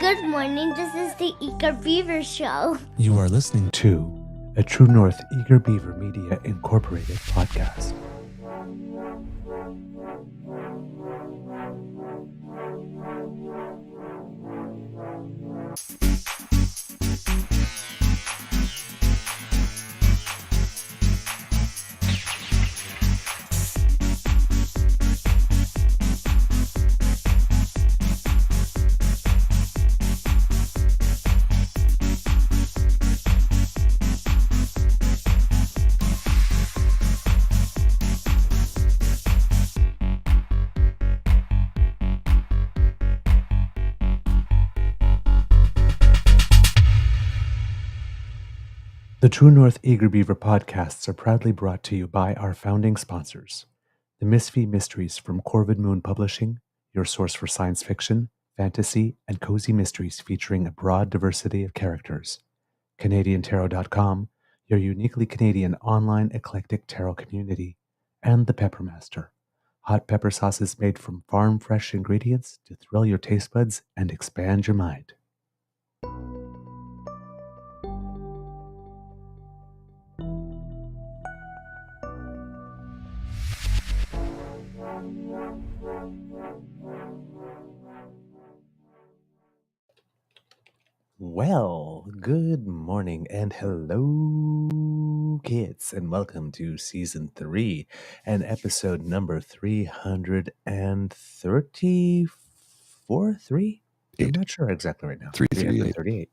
Good morning, this is the Eager Beaver Show. You are listening to a True North Eager Beaver Media Incorporated podcast. The True North Eager Beaver podcasts are proudly brought to you by our founding sponsors, the Misfit Mysteries from Corvid Moon Publishing, your source for science fiction, fantasy, and cozy mysteries featuring a broad diversity of characters. CanadianTarot.com, your uniquely Canadian online eclectic tarot community, and the Peppermaster, hot pepper sauces made from farm-fresh ingredients to thrill your taste buds and expand your mind. Well, good morning and hello, kids, and welcome to season 3 and episode number 334. I'm not sure exactly right now. 338.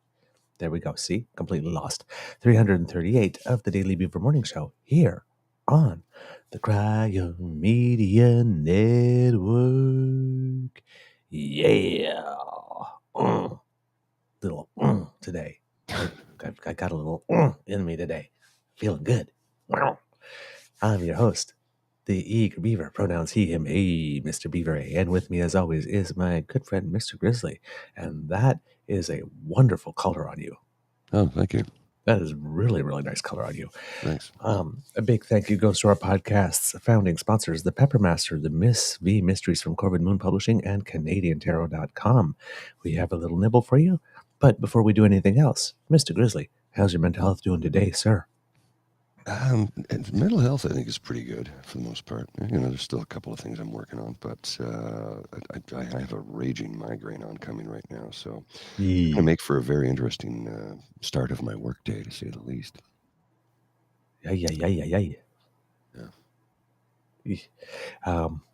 There we go. See, completely lost. 338 of the Daily Beaver Morning Show here on the Cryo Media Network. Yeah. Little today. I got a little in me today. Feeling good. I'm your host, the Eager Beaver, pronouns he, him, a Mr. Beaver. And with me, as always, is my good friend, Mr. Grizzly. And that is a wonderful color on you. Oh, thank you. That is really, really nice color on you. Thanks. A big thank you goes to our podcast's founding sponsors, the Peppermaster, the Miss V Mysteries from Corvid Moon Publishing, and CanadianTarot.com. We have a little nibble for you. But before we do anything else, Mr. Grizzly, how's your mental health doing today, sir? Mental health, I think, is pretty good for the most part. You know, there's still a couple of things I'm working on, but I have a raging migraine oncoming right now, so it's going to make for a very interesting start of my workday, to say the least. Yeah.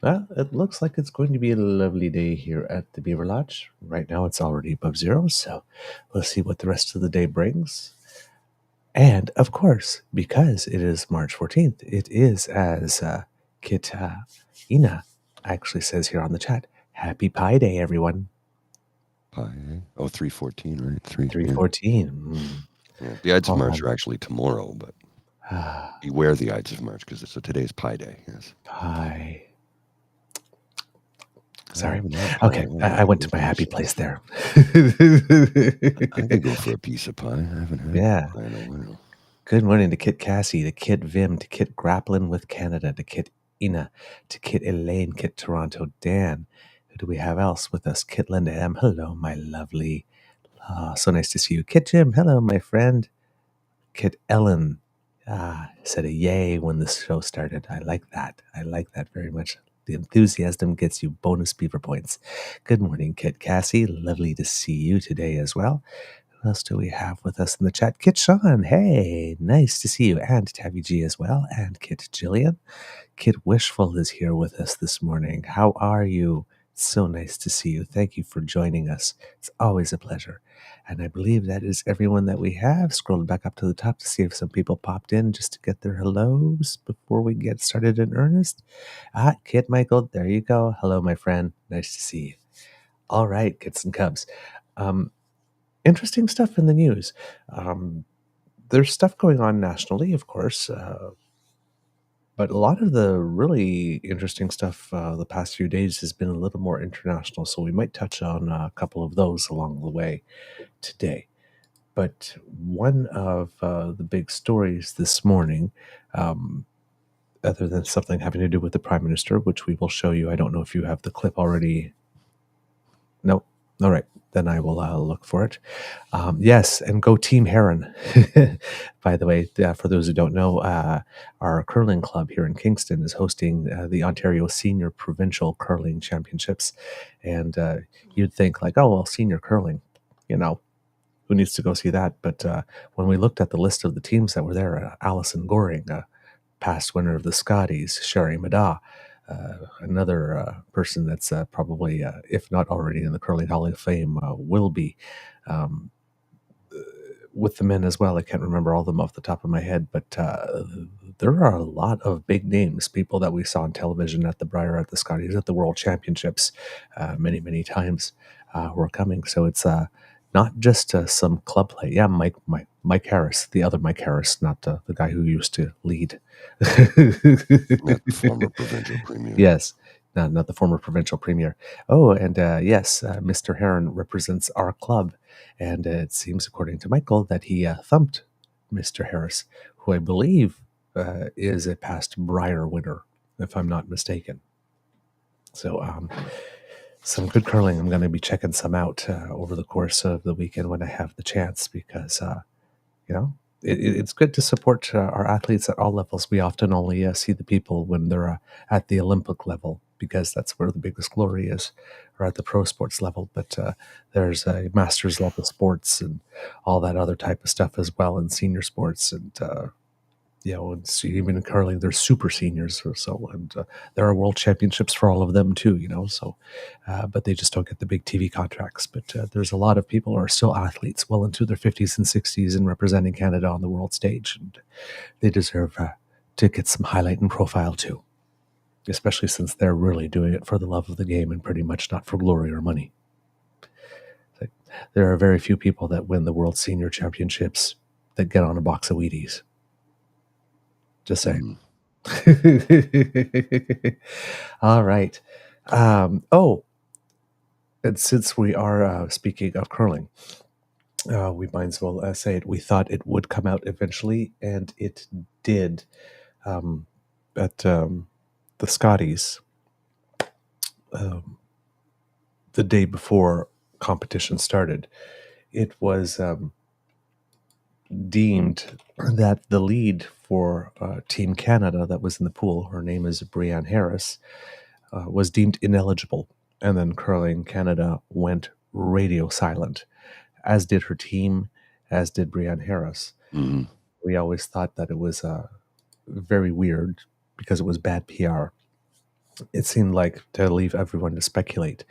Well, it looks like it's going to be a lovely day here at the Beaver Lodge. Right now, it's already above zero, so we'll see what the rest of the day brings. And, of course, because it is March 14th, it is, as Kit Ina actually says here on the chat, Happy Pi Day, everyone. Pi, eh? Oh, 3/14, right? 3/14. Yeah. The Ides of March are actually tomorrow, but beware the Ides of March, because today's Pi Day, yes. Pi. Sorry. Okay, I went to my happy place there. I could go for a piece of pie. I haven't had pie in a while. Good morning to Kit Cassie, to Kit Vim, to Kit Grappling with Canada, to Kit Ina, to Kit Elaine, Kit Toronto Dan. Who do we have else with us? Kit Linda M. Hello, my lovely. So nice to see you. Kit Jim. Hello, my friend. Kit Ellen said a yay when the show started. I like that. I like that very much. The enthusiasm gets you bonus beaver points. Good morning, Kit Cassie. Lovely to see you today as well. Who else do we have with us in the chat? Kit Sean. Hey, nice to see you. And Tabby G as well. And Kit Jillian. Kit Wishful is here with us this morning. How are you? It's so nice to see you. Thank you for joining us. It's always a pleasure. And I believe that is everyone that we have. Scrolled back up to the top to see if some people popped in just to get their hellos before we get started in earnest. Kit Michael, there you go. Hello, my friend. Nice to see you. All right, Kits and Cubs. Interesting stuff in the news. There's stuff going on nationally, of course, but a lot of the really interesting stuff the past few days has been a little more international, so we might touch on a couple of those along the way today. But one of the big stories this morning, other than something having to do with the Prime Minister, which we will show you. I don't know if you have the clip already. Nope. All right, then I will look for it. Yes, and go Team Heron. By the way, for those who don't know, our curling club here in Kingston is hosting the Ontario Senior Provincial Curling Championships. And you'd think like, oh, well, senior curling, you know, who needs to go see that? But when we looked at the list of the teams that were there, Alison Goring, past winner of the Scotties, Sherry Maddaw, another person that's probably, if not already in the Curling Hall of Fame, will be. Um, with the men as well. I can't remember all of them off the top of my head, but there are a lot of big names, people that we saw on television at the Briar, at the Scotties, at the World Championships, many, many times who are coming. So it's not just some club play. Yeah, Mike Harris, the other Mike Harris, not the guy who used to lead. Not the former provincial premier. Yes, not the former provincial premier. Oh, and yes, Mr. Heron represents our club. And it seems, according to Michael, that he thumped Mr. Harris, who I believe is a past Briar winner, if I'm not mistaken. So some good curling. I'm going to be checking some out over the course of the weekend when I have the chance, because, you know, it's good to support our athletes at all levels. We often only see the people when they're at the Olympic level, because that's where the biggest glory is, or at the pro sports level. But there's masters level sports and all that other type of stuff as well, and senior sports, and you know, and even in curling, there's super seniors or so, and there are world championships for all of them too, you know. So, but they just don't get the big TV contracts. But there's a lot of people who are still athletes, well into their 50s and 60s, and representing Canada on the world stage, and they deserve to get some highlight and profile too, especially since they're really doing it for the love of the game and pretty much not for glory or money. Like, there are very few people that win the World Senior Championships that get on a box of Wheaties. Just saying. All right. Oh, and since we are speaking of curling, we might as well say it. We thought it would come out eventually, and it did. At the Scotties, the day before competition started, it was deemed that the lead for Team Canada that was in the pool, her name is Brianne Harris, was deemed ineligible. And then Curling Canada went radio silent, as did her team, as did Brianne Harris. Mm-hmm. We always thought that it was very weird because it was bad PR. It seemed like to leave everyone to speculate.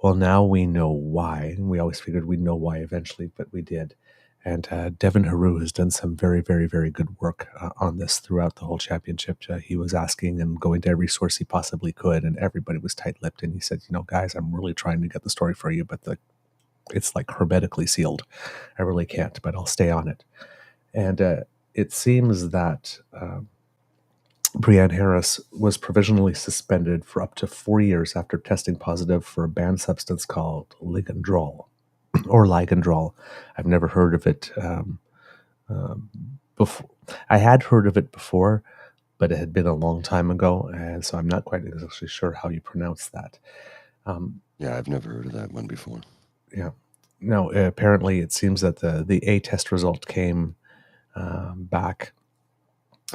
Well, now we know why. We always figured we'd know why eventually, but we did. And Devin Haru has done some very, very, very good work on this throughout the whole championship. He was asking and going to every source he possibly could, and everybody was tight-lipped. And he said, you know, guys, I'm really trying to get the story for you, but it's like hermetically sealed. I really can't, but I'll stay on it. And it seems that Brianne Harris was provisionally suspended for up to 4 years after testing positive for a banned substance called ligandrol. Or ligandrol. I've never heard of it before. I had heard of it before, but it had been a long time ago, and so I'm not quite exactly sure how you pronounce that. Yeah, I've never heard of that one before. Yeah. No, apparently it seems that the A test result came back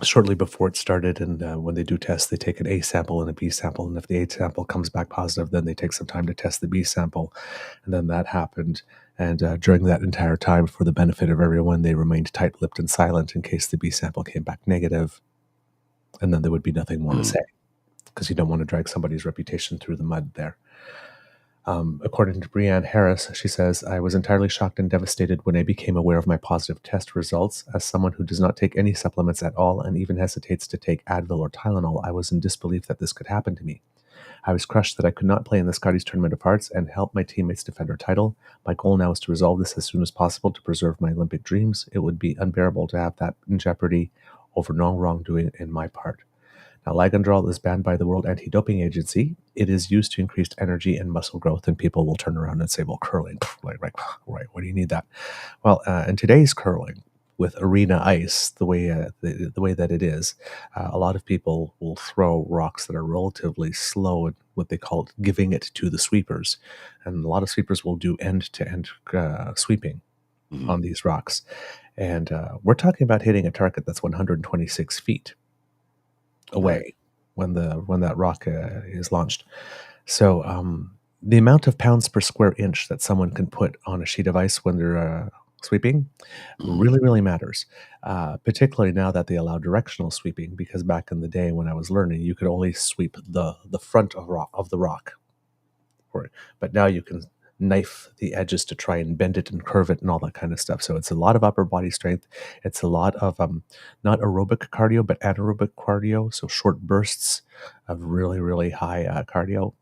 shortly before it started, and when they do tests, they take an A sample and a B sample, and if the A sample comes back positive, then they take some time to test the B sample, and then that happened, and during that entire time, for the benefit of everyone, they remained tight-lipped and silent in case the B sample came back negative, and then there would be nothing more to say, because you don't want to drag somebody's reputation through the mud there. According to Brianne Harris, she says, I was entirely shocked and devastated when I became aware of my positive test results. As someone who does not take any supplements at all and even hesitates to take Advil or Tylenol, I was in disbelief that this could happen to me. I was crushed that I could not play in the Scotties Tournament of Hearts and help my teammates defend our title. My goal now is to resolve this as soon as possible to preserve my Olympic dreams. It would be unbearable to have that in jeopardy over no wrongdoing in my part. Now, ligandrol is banned by the World Anti-Doping Agency. It is used to increase energy and muscle growth, and people will turn around and say, well, curling, right, what do you need that? Well, in today's curling, with arena ice, the way that it is, a lot of people will throw rocks that are relatively slow and what they call giving it to the sweepers, and a lot of sweepers will do end-to-end sweeping on these rocks, and we're talking about hitting a target that's 126 feet away Right. when that rock is launched. So the amount of pounds per square inch that someone can put on a sheet of ice when they're sweeping really, really matters, particularly now that they allow directional sweeping, because back in the day when I was learning, you could only sweep the front of the rock. But now you can knife the edges to try and bend it and curve it and all that kind of stuff. So it's a lot of upper body strength. It's a lot of not aerobic cardio, but anaerobic cardio. So short bursts of really, really high cardio.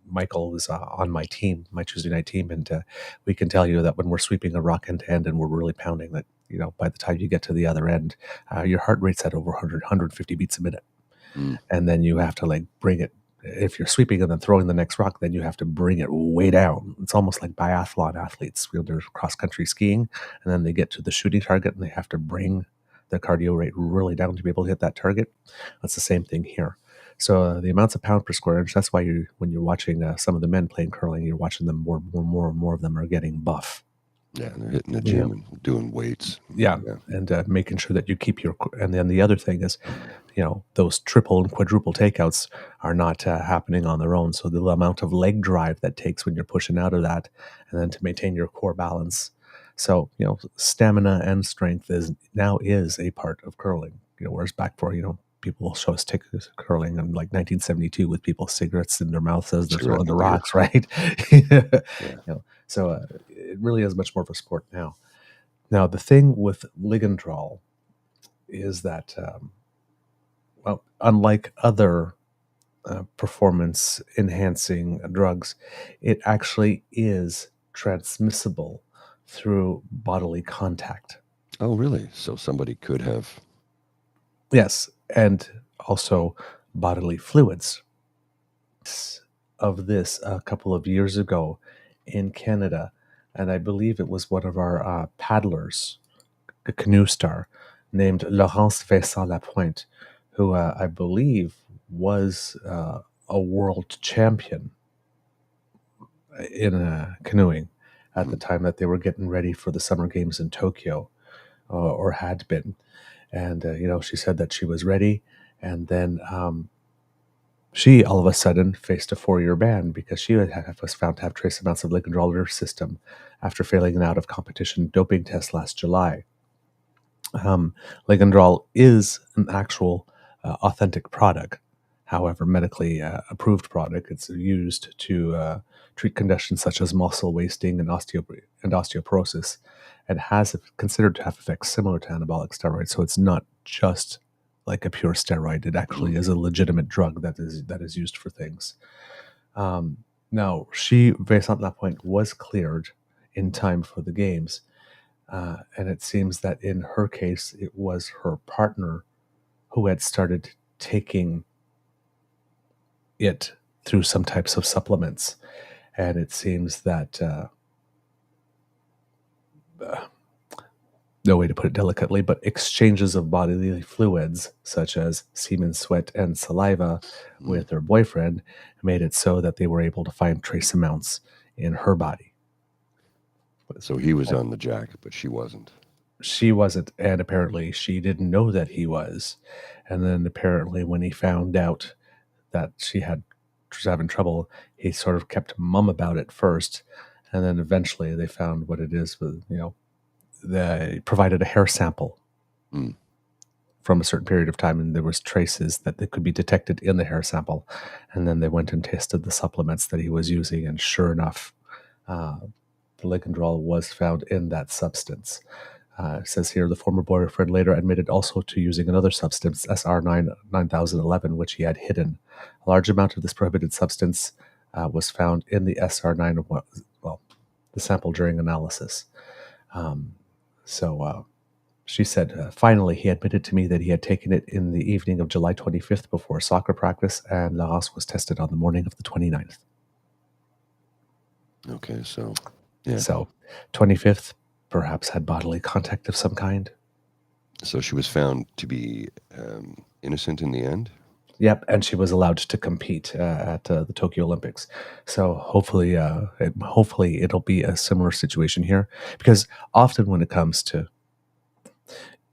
Michael is on my team, my Tuesday night team, and we can tell you that when we're sweeping a rock end to end and we're really pounding that, by the time you get to the other end, your heart rate's at over 150 beats a minute. And then you have to bring it. If you're sweeping and then throwing the next rock, then you have to bring it way down. It's almost like biathlon athletes. They're cross-country skiing, and then they get to the shooting target, and they have to bring the cardio rate really down to be able to hit that target. That's the same thing here. So the amounts of pound per square inch, that's why when you're watching some of the men playing curling, you're watching them more and more of them are getting buff. Yeah, they're hitting the gym and doing weights. Yeah. And making sure that you keep and then the other thing is, those triple and quadruple takeouts are not happening on their own. So the amount of leg drive that takes when you're pushing out of that, and then to maintain your core balance. So, stamina and strength is a part of curling, whereas back for, people will show us curling in 1972 with people cigarettes in their mouths as they're throwing the rocks, right? So it really is much more of a sport now. Now, the thing with ligandrol is that, unlike other performance-enhancing drugs, it actually is transmissible through bodily contact. Oh, really? So somebody could have... Yes, and also bodily fluids. Of this a couple of years ago in Canada, and I believe it was one of our paddlers, a canoe star, named Laurence Vincent Lapointe, who I believe was a world champion in canoeing at the time that they were getting ready for the Summer Games in Tokyo, or had been. And, she said that she was ready, and then she all of a sudden faced a 4-year ban because she was found to have trace amounts of ligandrol in her system after failing an out-of-competition doping test last July. Ligandrol is an actual authentic product, however, medically approved product. It's used to treat conditions such as muscle wasting and osteoporosis, and has considered to have effects similar to anabolic steroids. So it's not just like a pure steroid. It actually is a legitimate drug that is used for things. Now, Vincent Lapointe was cleared in time for the games. And it seems that in her case, it was her partner who had started taking it through some types of supplements. And it seems that, no way to put it delicately, but exchanges of bodily fluids, such as semen, sweat, and saliva with her boyfriend, made it so that they were able to find trace amounts in her body. So he was on the jack, but she wasn't. She wasn't, and apparently she didn't know that he was. And then apparently when he found out that she was having trouble, he sort of kept mum about it first, and then eventually they found what it is. With they provided a hair sample from a certain period of time, and there was traces that they could be detected in the hair sample. And then they went and tested the supplements that he was using, and sure enough, the ligandrol was found in that substance. It says here the former boyfriend later admitted also to using another substance, SR 9011, which he had hidden. A large amount of this prohibited substance was found in the SR 9, the sample during analysis. So she said, finally, he admitted to me that he had taken it in the evening of July 25th before soccer practice, and Laurence was tested on the morning of the 29th. Okay, so, yeah. So, 25th, perhaps had bodily contact of some kind. So she was found to be innocent in the end? Yep, and she was allowed to compete at the Tokyo Olympics. So hopefully, it'll be a similar situation here, because often when it comes to,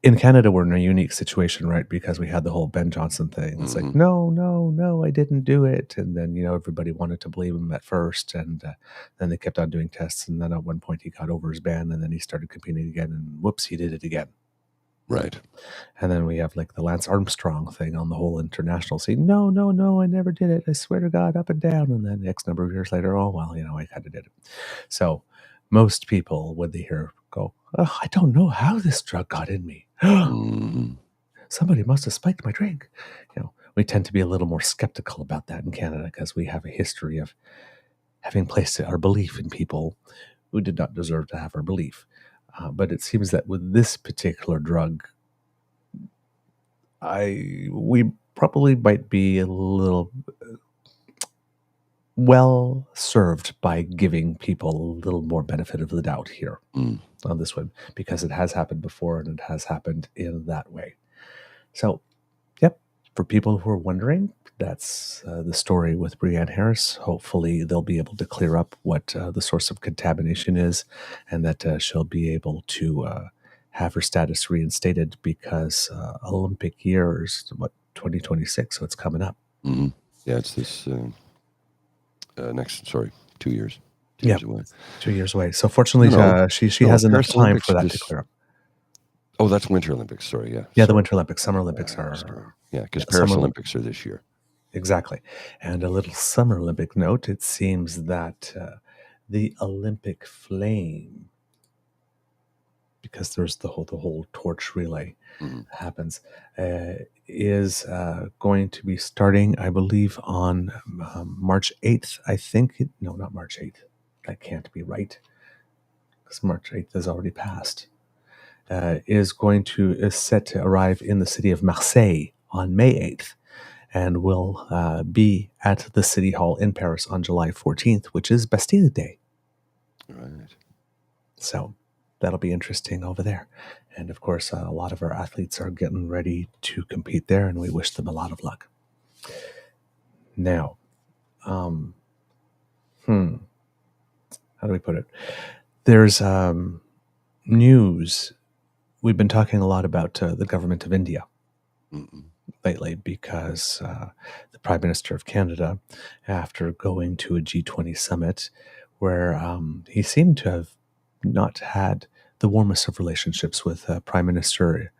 in Canada, we're in a unique situation, right? Because we had the whole Ben Johnson thing. It's like, no, I didn't do it, and then everybody wanted to believe him at first, and then they kept on doing tests, and then at one point he got over his ban, and then he started competing again, and whoops, he did it again. Right. And then we have like the Lance Armstrong thing on the whole international scene. No, I never did it. I swear to God, up and down. And then X number of years later, oh, well, I kind of did it. So most people, when they hear, go, oh, I don't know how this drug got in me. Somebody must have spiked my drink. We tend to be a little more skeptical about that in Canada because we have a history of having placed our belief in people who did not deserve to have our belief. But it seems that with this particular drug, we probably might be a little well served by giving people a little more benefit of the doubt here on this one, because it has happened before and it has happened in that way. So, yep, for people who are wondering, that's the story with Brianne Harris. Hopefully they'll be able to clear up what the source of contamination is, and that she'll be able to have her status reinstated, because Olympic year is 2026, so it's coming up. Yeah, it's this 2 years. 2 Yeah, years away. 2 years away. So fortunately, she has enough time for that to clear up. Oh, that's Winter Olympics. Sorry, yeah. Yeah, the Winter Olympics. Summer Olympics are... Yeah, because Paris Olympics are this year. Exactly. And a little Summer Olympic note, it seems that the Olympic flame, because there's the whole torch relay happens, is going to be starting, I believe, on March 8th. I think, no, not March 8th. That can't be right, because March 8th is already passed. Is set to arrive in the city of Marseille on May 8th, and will be at the City Hall in Paris on July 14th, which is Bastille Day. Right. So that'll be interesting over there. And of course, a lot of our athletes are getting ready to compete there, and we wish them a lot of luck. Now, how do we put it? There's news. We've been talking a lot about the government of India lately, because the Prime Minister of Canada, after going to a G20 summit where he seemed to have not had the warmest of relationships with Prime Minister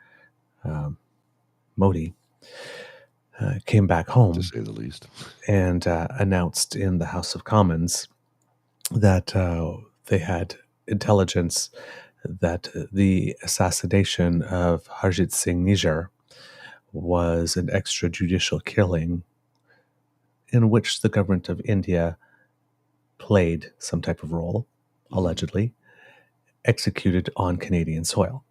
Modi, came back home, to say the least, and announced in the House of Commons that they had intelligence that the assassination of Hardeep Singh Nijjar was an extrajudicial killing in which the government of India played some type of role, allegedly, executed on Canadian soil.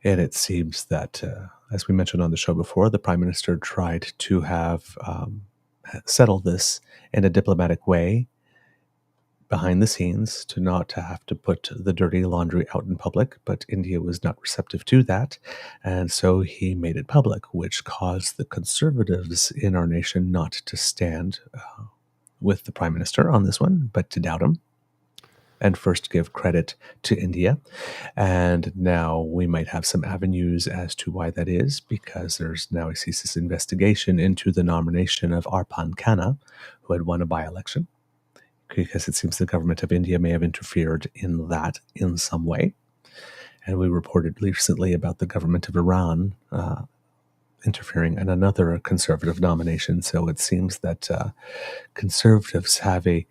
And it seems that, as we mentioned on the show before, the Prime Minister tried to have settled this in a diplomatic way behind the scenes, to not have to put the dirty laundry out in public, but India was not receptive to that, and so he made it public, which caused the Conservatives in our nation not to stand with the Prime Minister on this one, but to doubt him, and first give credit to India. And now we might have some avenues as to why that is, because there's now a CSIS investigation into the nomination of Arpan Khanna, who had won a by-election, because it seems the government of India may have interfered in that in some way. And we reported recently about the government of Iran interfering in another Conservative nomination. So it seems that Conservatives have a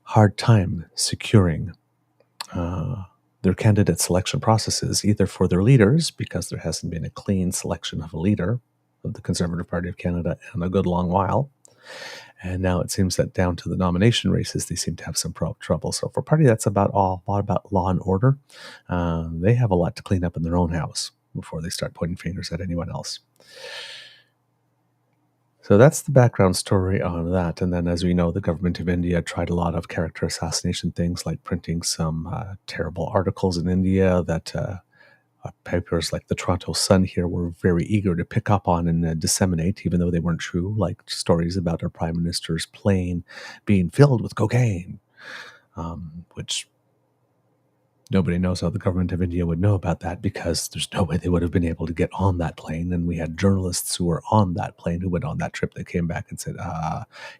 hard time securing their candidate selection processes, either for their leaders, because there hasn't been a clean selection of a leader of the Conservative Party of Canada in a good long while. And now it seems that down to the nomination races, they seem to have some trouble. So for a party that's about a lot about law and order, they have a lot to clean up in their own house before they start pointing fingers at anyone else. So that's the background story on that. And then, as we know, the government of India tried a lot of character assassination things, like printing some terrible articles in India that papers like the Toronto Sun here were very eager to pick up on and disseminate, even though they weren't true, like stories about our prime minister's plane being filled with cocaine, which nobody knows how the government of India would know about that, because there's no way they would have been able to get on that plane. And we had journalists who were on that plane who went on that trip that came back and said,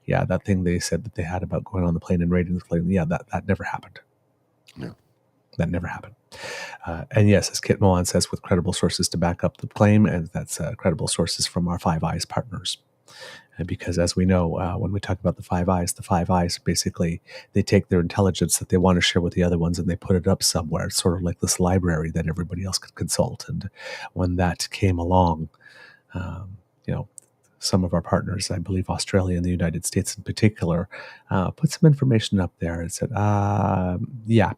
yeah, that thing they said that they had about going on the plane and raiding the plane, yeah, that never happened. No. That never happened. And yes, as Kit Mohan says, with credible sources to back up the claim, and that's credible sources from our Five Eyes partners. Because as we know, when we talk about the Five Eyes, basically, they take their intelligence that they want to share with the other ones and they put it up somewhere. It's sort of like this library that everybody else could consult. And when that came along, some of our partners, I believe Australia and the United States in particular, put some information up there and said, yeah,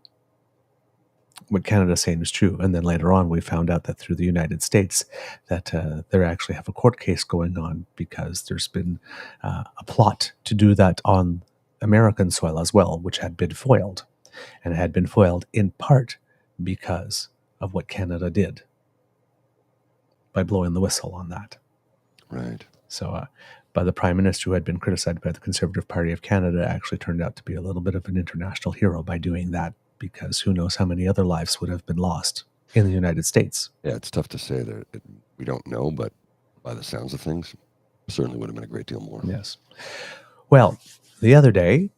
what Canada's saying is true. And then later on, we found out that through the United States that they actually have a court case going on, because there's been a plot to do that on American soil as well, which had been foiled. And it had been foiled in part because of what Canada did by blowing the whistle on that. Right. So by the Prime Minister, who had been criticized by the Conservative Party of Canada, actually turned out to be a little bit of an international hero by doing that, because who knows how many other lives would have been lost in the United States. Yeah, it's tough to say that we don't know, but by the sounds of things, certainly would have been a great deal more. Yes. Well, the other day,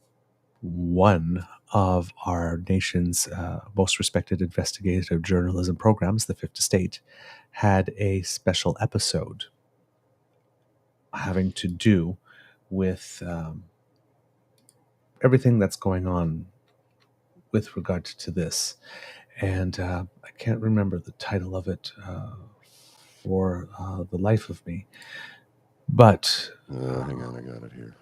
one of our nation's most respected investigative journalism programs, the Fifth Estate, had a special episode having to do with everything that's going on with regard to this. And I can't remember the title of it for the life of me. But hang on, I got it here.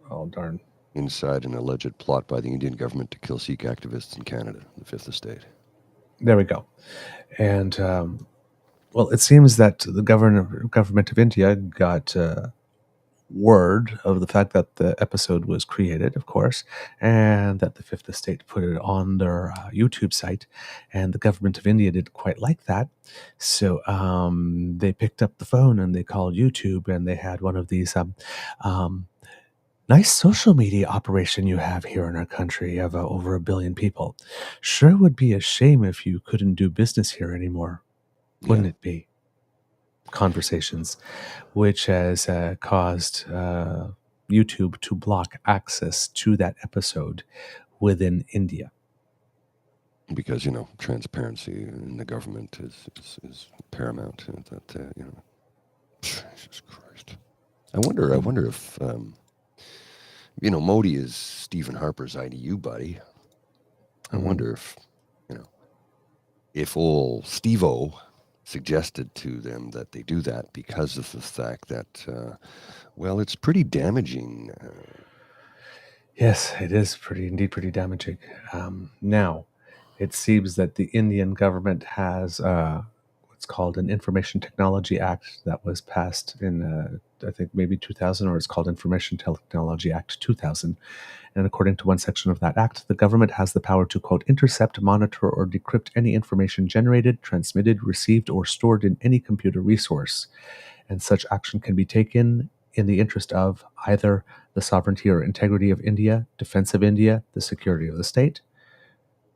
Oh, darn. Inside an alleged plot by the Indian government to kill Sikh activists in Canada, the Fifth Estate. There we go. And, well, it seems that the government of India got word of the fact that the episode was created, of course, and that the Fifth Estate put it on their YouTube site, and the government of India didn't quite like that. So they picked up the phone and they called YouTube, and they had one of these nice social media operation you have here in our country of over 1 billion people. Sure would be a shame if you couldn't do business here anymore, wouldn't it be? Conversations, which has caused YouTube to block access to that episode within India. Because, transparency in the government is paramount. Jesus Christ. I wonder if, Modi is Stephen Harper's IDU buddy. I wonder if old Steve-O suggested to them that they do that because of the fact that, it's pretty damaging. Yes, it is pretty damaging. Now, it seems that the Indian government has what's called an Information Technology Act that was passed in, I think, maybe 2000, or it's called Information Technology Act 2000. And according to one section of that act, the government has the power to, quote, intercept, monitor, or decrypt any information generated, transmitted, received, or stored in any computer resource. And such action can be taken in the interest of either the sovereignty or integrity of India, defense of India, the security of the state,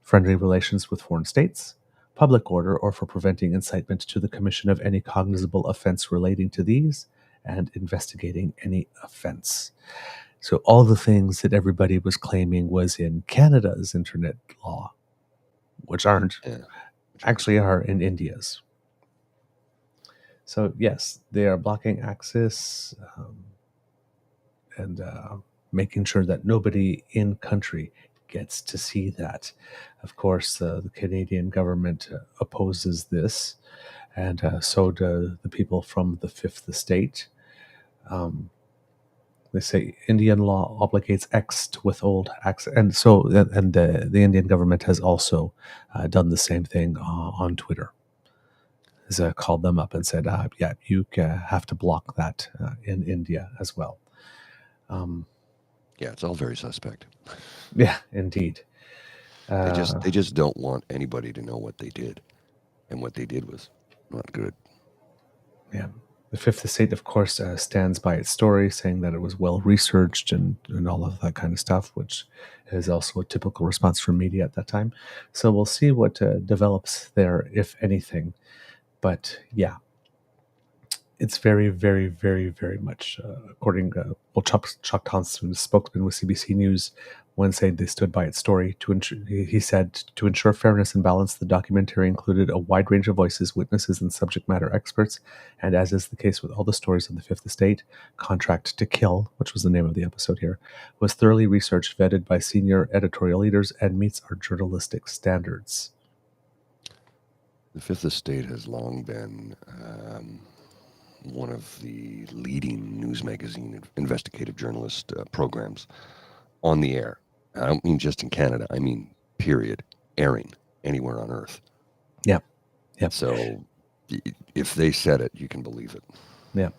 friendly relations with foreign states, public order, or for preventing incitement to the commission of any cognizable offense relating to these, and investigating any offense. So all the things that everybody was claiming was in Canada's internet law, which aren't, actually are in India's. So yes, they are blocking access and making sure that nobody in country gets to see that. Of course, the Canadian government opposes this, and so do the people from the Fifth Estate. They say Indian law obligates X to withhold access, and the Indian government has also done the same thing on Twitter. has called them up and said, yeah, you have to block that in India as well. Yeah, it's all very suspect. Yeah, indeed. They just don't want anybody to know what they did, and what they did was not good. Yeah. The Fifth Estate, of course, stands by its story, saying that it was well researched and all of that kind of stuff, which is also a typical response from media at that time. So we'll see what develops there, if anything. But yeah, it's very, very, very, very much according to Chuck Thompson, the spokesman with CBC News, Wednesday they stood by its story. He said, to ensure fairness and balance, the documentary included a wide range of voices, witnesses, and subject matter experts. And as is the case with all the stories of the Fifth Estate, Contract to Kill, which was the name of the episode here, was thoroughly researched, vetted by senior editorial leaders, and meets our journalistic standards. The Fifth Estate has long been one of the leading news magazine investigative journalist programs on the air. I don't mean just in Canada. I mean, period, airing anywhere on Earth. Yep. Yep. So if they said it, you can believe it. Yeah.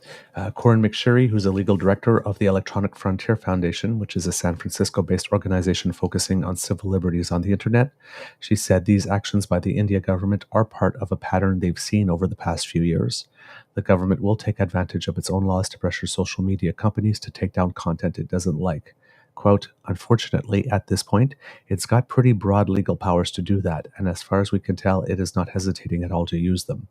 Corinne McSherry, who's a legal director of the Electronic Frontier Foundation, which is a San Francisco-based organization focusing on civil liberties on the internet, she said these actions by the India government are part of a pattern they've seen over the past few years. The government will take advantage of its own laws to pressure social media companies to take down content it doesn't like. Quote, unfortunately, at this point, it's got pretty broad legal powers to do that, and as far as we can tell, it is not hesitating at all to use them.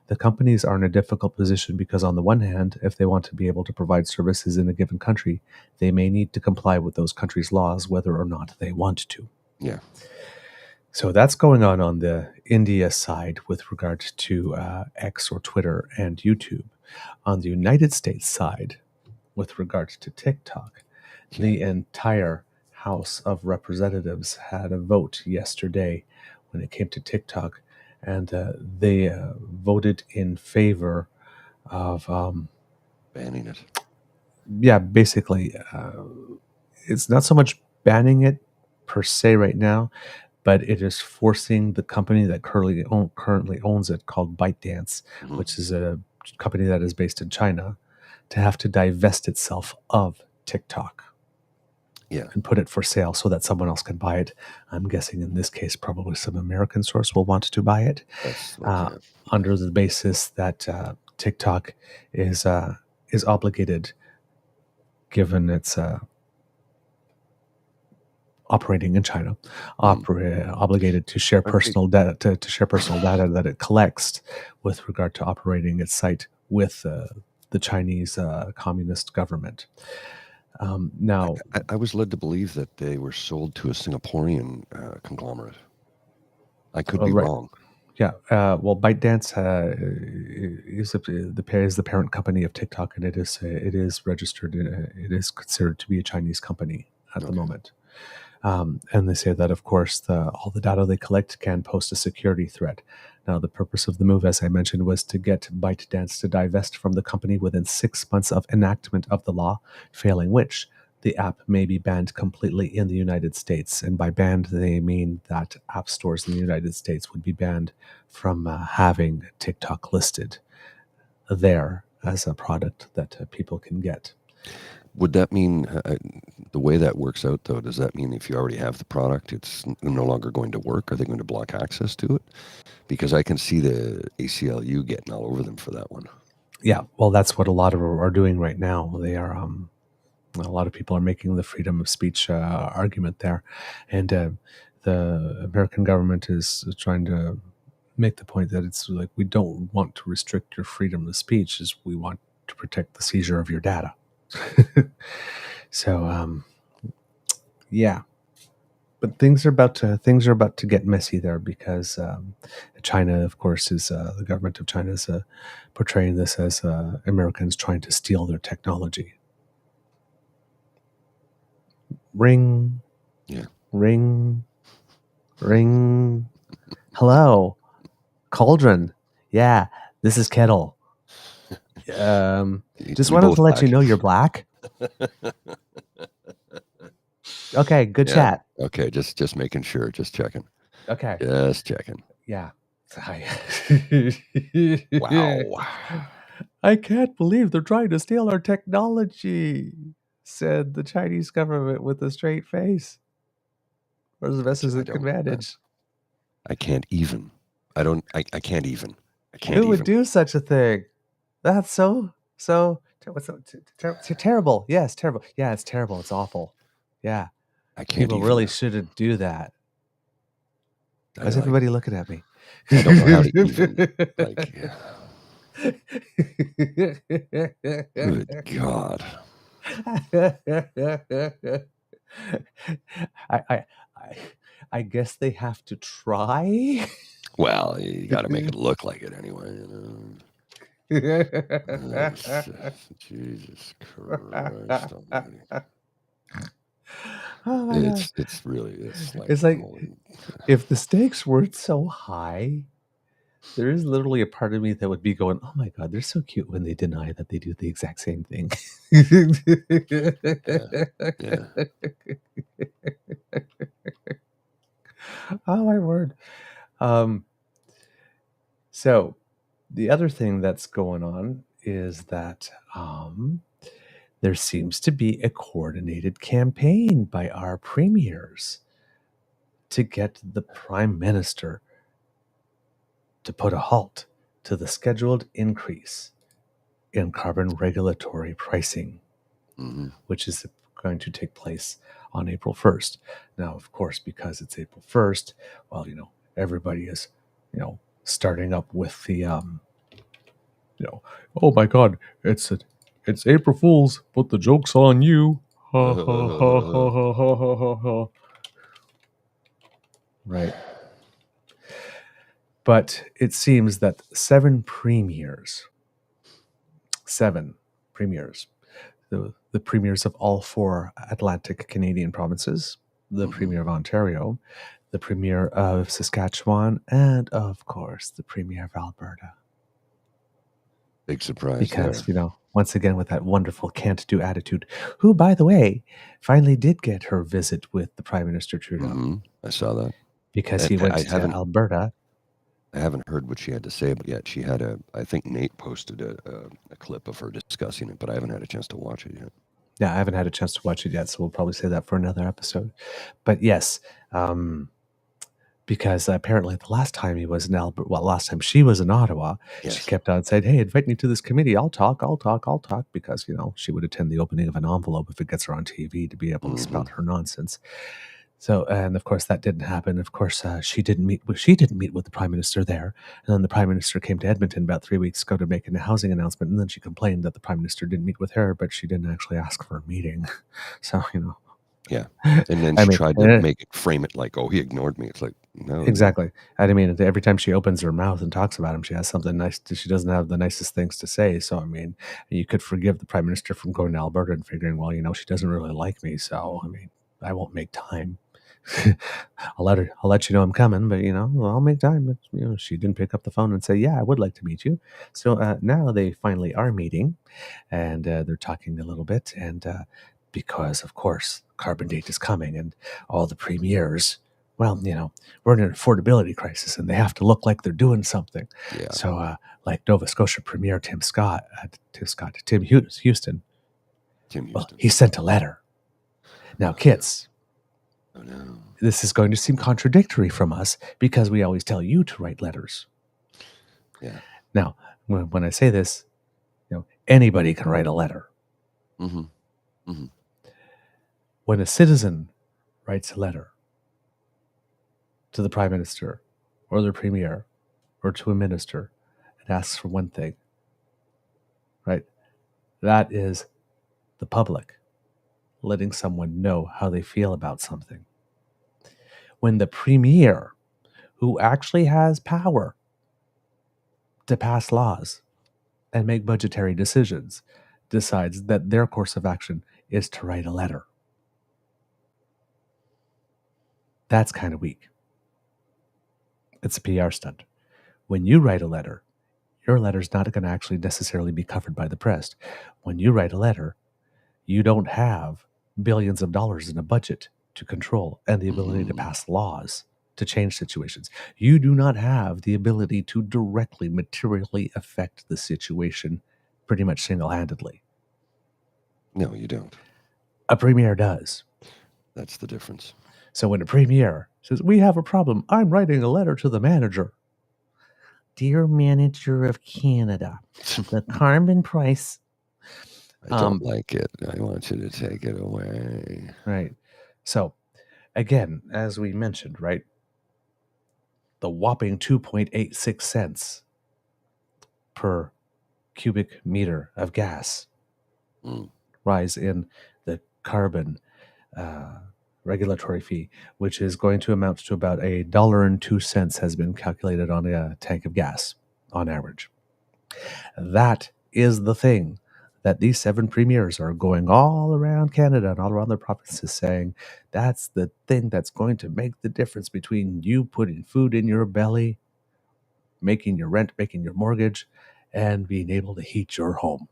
The companies are in a difficult position because, on the one hand, if they want to be able to provide services in a given country, they may need to comply with those countries' laws, whether or not they want to. Yeah. So that's going on the India side with regard to X or Twitter and YouTube. On the United States side, with regard to TikTok, the entire House of Representatives had a vote yesterday when it came to TikTok, and they voted in favor of banning it. Yeah, basically, it's not so much banning it per se right now, but it is forcing the company that currently owns it, called ByteDance, which is a company that is based in China, to have to divest itself of TikTok. Yeah. And put it for sale so that someone else can buy it. I'm guessing in this case, probably some American source will want to buy it under the basis that TikTok is obligated, given its operating in China, obligated to share personal data to share personal data that it collects with regard to operating its site with the Chinese communist government. Now, I was led to believe that they were sold to a Singaporean conglomerate. I could be wrong. Yeah. Well, ByteDance is the parent company of TikTok, and it is registered. It is considered to be a Chinese company at the moment. And they say that, of course, all the data they collect can pose a security threat. Now, the purpose of the move, as I mentioned, was to get ByteDance to divest from the company within 6 months of enactment of the law, failing which the app may be banned completely in the United States. And by banned, they mean that app stores in the United States would be banned from having TikTok listed there as a product that people can get. Would that mean, the way that works out, though, does that mean if you already have the product, it's no longer going to work? Are they going to block access to it? Because I can see the ACLU getting all over them for that one. Yeah, well, that's what a lot of them are doing right now. They are, a lot of people are making the freedom of speech argument there. And the American government is trying to make the point that it's like, we don't want to restrict your freedom of speech, is we want to protect the seizure of your data. So, yeah, but things are about to get messy there, because China, of course, is the government of China is portraying this as Americans trying to steal their technology. Ring, yeah, ring, ring. Hello, Cauldron. Yeah, this is Kettle. Just wanted to let you know you're black. Okay, good chat. Okay, just making sure, just checking. Okay. Just checking. Yeah. Wow. I can't believe they're trying to steal our technology, said the Chinese government with a straight face. Or as best as it could manage. I can't even. I can't even. I can't Who would even. do such a thing? That's so terrible. Yes, terrible. Yeah, it's terrible. It's awful. Yeah. I can't People even. really shouldn't do that. Why is everybody looking at me? I don't know how to even. Like, good God. I guess they have to try. Well, you got to make it look like it anyway. Jesus Christ Almighty. Oh my God. It's really it's like if the stakes weren't so high, there is literally a part of me that would be going, "Oh my God, they're so cute when they deny that they do the exact same thing." Yeah. Oh my word. So the other thing that's going on is that there seems to be a coordinated campaign by our premiers to get the prime minister to put a halt to the scheduled increase in carbon regulatory pricing, which is going to take place on April 1st. Now, of course, because it's April 1st, well, everybody is, starting up with the, oh my God, it's April Fool's, but the joke's on you. Ha, ha, ha, ha, ha, ha, ha, ha. Right. But it seems that 7 premiers, the premiers of all 4 Atlantic Canadian provinces, the premier of Ontario, the premier of Saskatchewan, and of course the premier of Alberta. Big surprise because, there. Once again with that wonderful can't-do attitude, who, by the way, finally did get her visit with the Prime Minister Trudeau. I saw that. Because he went to Alberta. I haven't heard what she had to say, but yet she had I think Nate posted a clip of her discussing it, but I haven't had a chance to watch it yet. Yeah, I haven't had a chance to watch it yet, so we'll probably say that for another episode. But yes, because apparently the last time he was in Alberta, last time she was in Ottawa, she kept on saying, "Hey, invite me to this committee. I'll talk," because, she would attend the opening of an envelope if it gets her on TV to be able to spout her nonsense. So, and of course that didn't happen. Of course, she didn't meet with the Prime Minister there. And then the Prime Minister came to Edmonton about 3 weeks ago to make a housing announcement. And then she complained that the Prime Minister didn't meet with her, but she didn't actually ask for a meeting. So, Yeah. And then she tried to frame it like, oh, he ignored me. It's like, no. Exactly. I mean, every time she opens her mouth and talks about him, she has something nice. She doesn't have the nicest things to say. So, I mean, you could forgive the Prime Minister from going to Alberta and figuring, well, she doesn't really like me. So, I mean, I won't make time. I'll let you know I'm coming, but I'll make time. But she didn't pick up the phone and say, "Yeah, I would like to meet you." So now they finally are meeting, and they're talking a little bit. And because of course carbon date is coming, and all the premiers, well, we're in an affordability crisis, and they have to look like they're doing something. Yeah. So like Nova Scotia Premier Tim Houston. Well, he sent a letter. Now, kids. Oh, no. This is going to seem contradictory from us because we always tell you to write letters. Yeah. Now, when I say this, anybody can write a letter. When a citizen writes a letter to the Prime Minister or the Premier or to a minister and asks for one thing, right? That is the public letting someone know how they feel about something. When the Premier, who actually has power to pass laws and make budgetary decisions, decides that their course of action is to write a letter, that's kind of weak. It's a PR stunt. When you write a letter, your letter's not going to actually necessarily be covered by the press. When you write a letter, you don't have billions of dollars in a budget to control and the ability to pass laws. to change situations. You do not have the ability to directly, materially affect the situation pretty much single-handedly. No, you don't. A premier does. That's the difference. So when a premier says, we have a problem, I'm writing a letter to the manager. Dear Manager of Canada, the carbon price... I don't like it. I want you to take it away. Right. So, again, as we mentioned, right, the whopping 2.86 cents per cubic meter of gas rise in the carbon regulatory fee, which is going to amount to about $1.02 has been calculated on a tank of gas on average. That is the thing that these 7 premiers are going all around Canada and all around their provinces saying, that's the thing that's going to make the difference between you putting food in your belly, making your rent, making your mortgage, and being able to heat your home.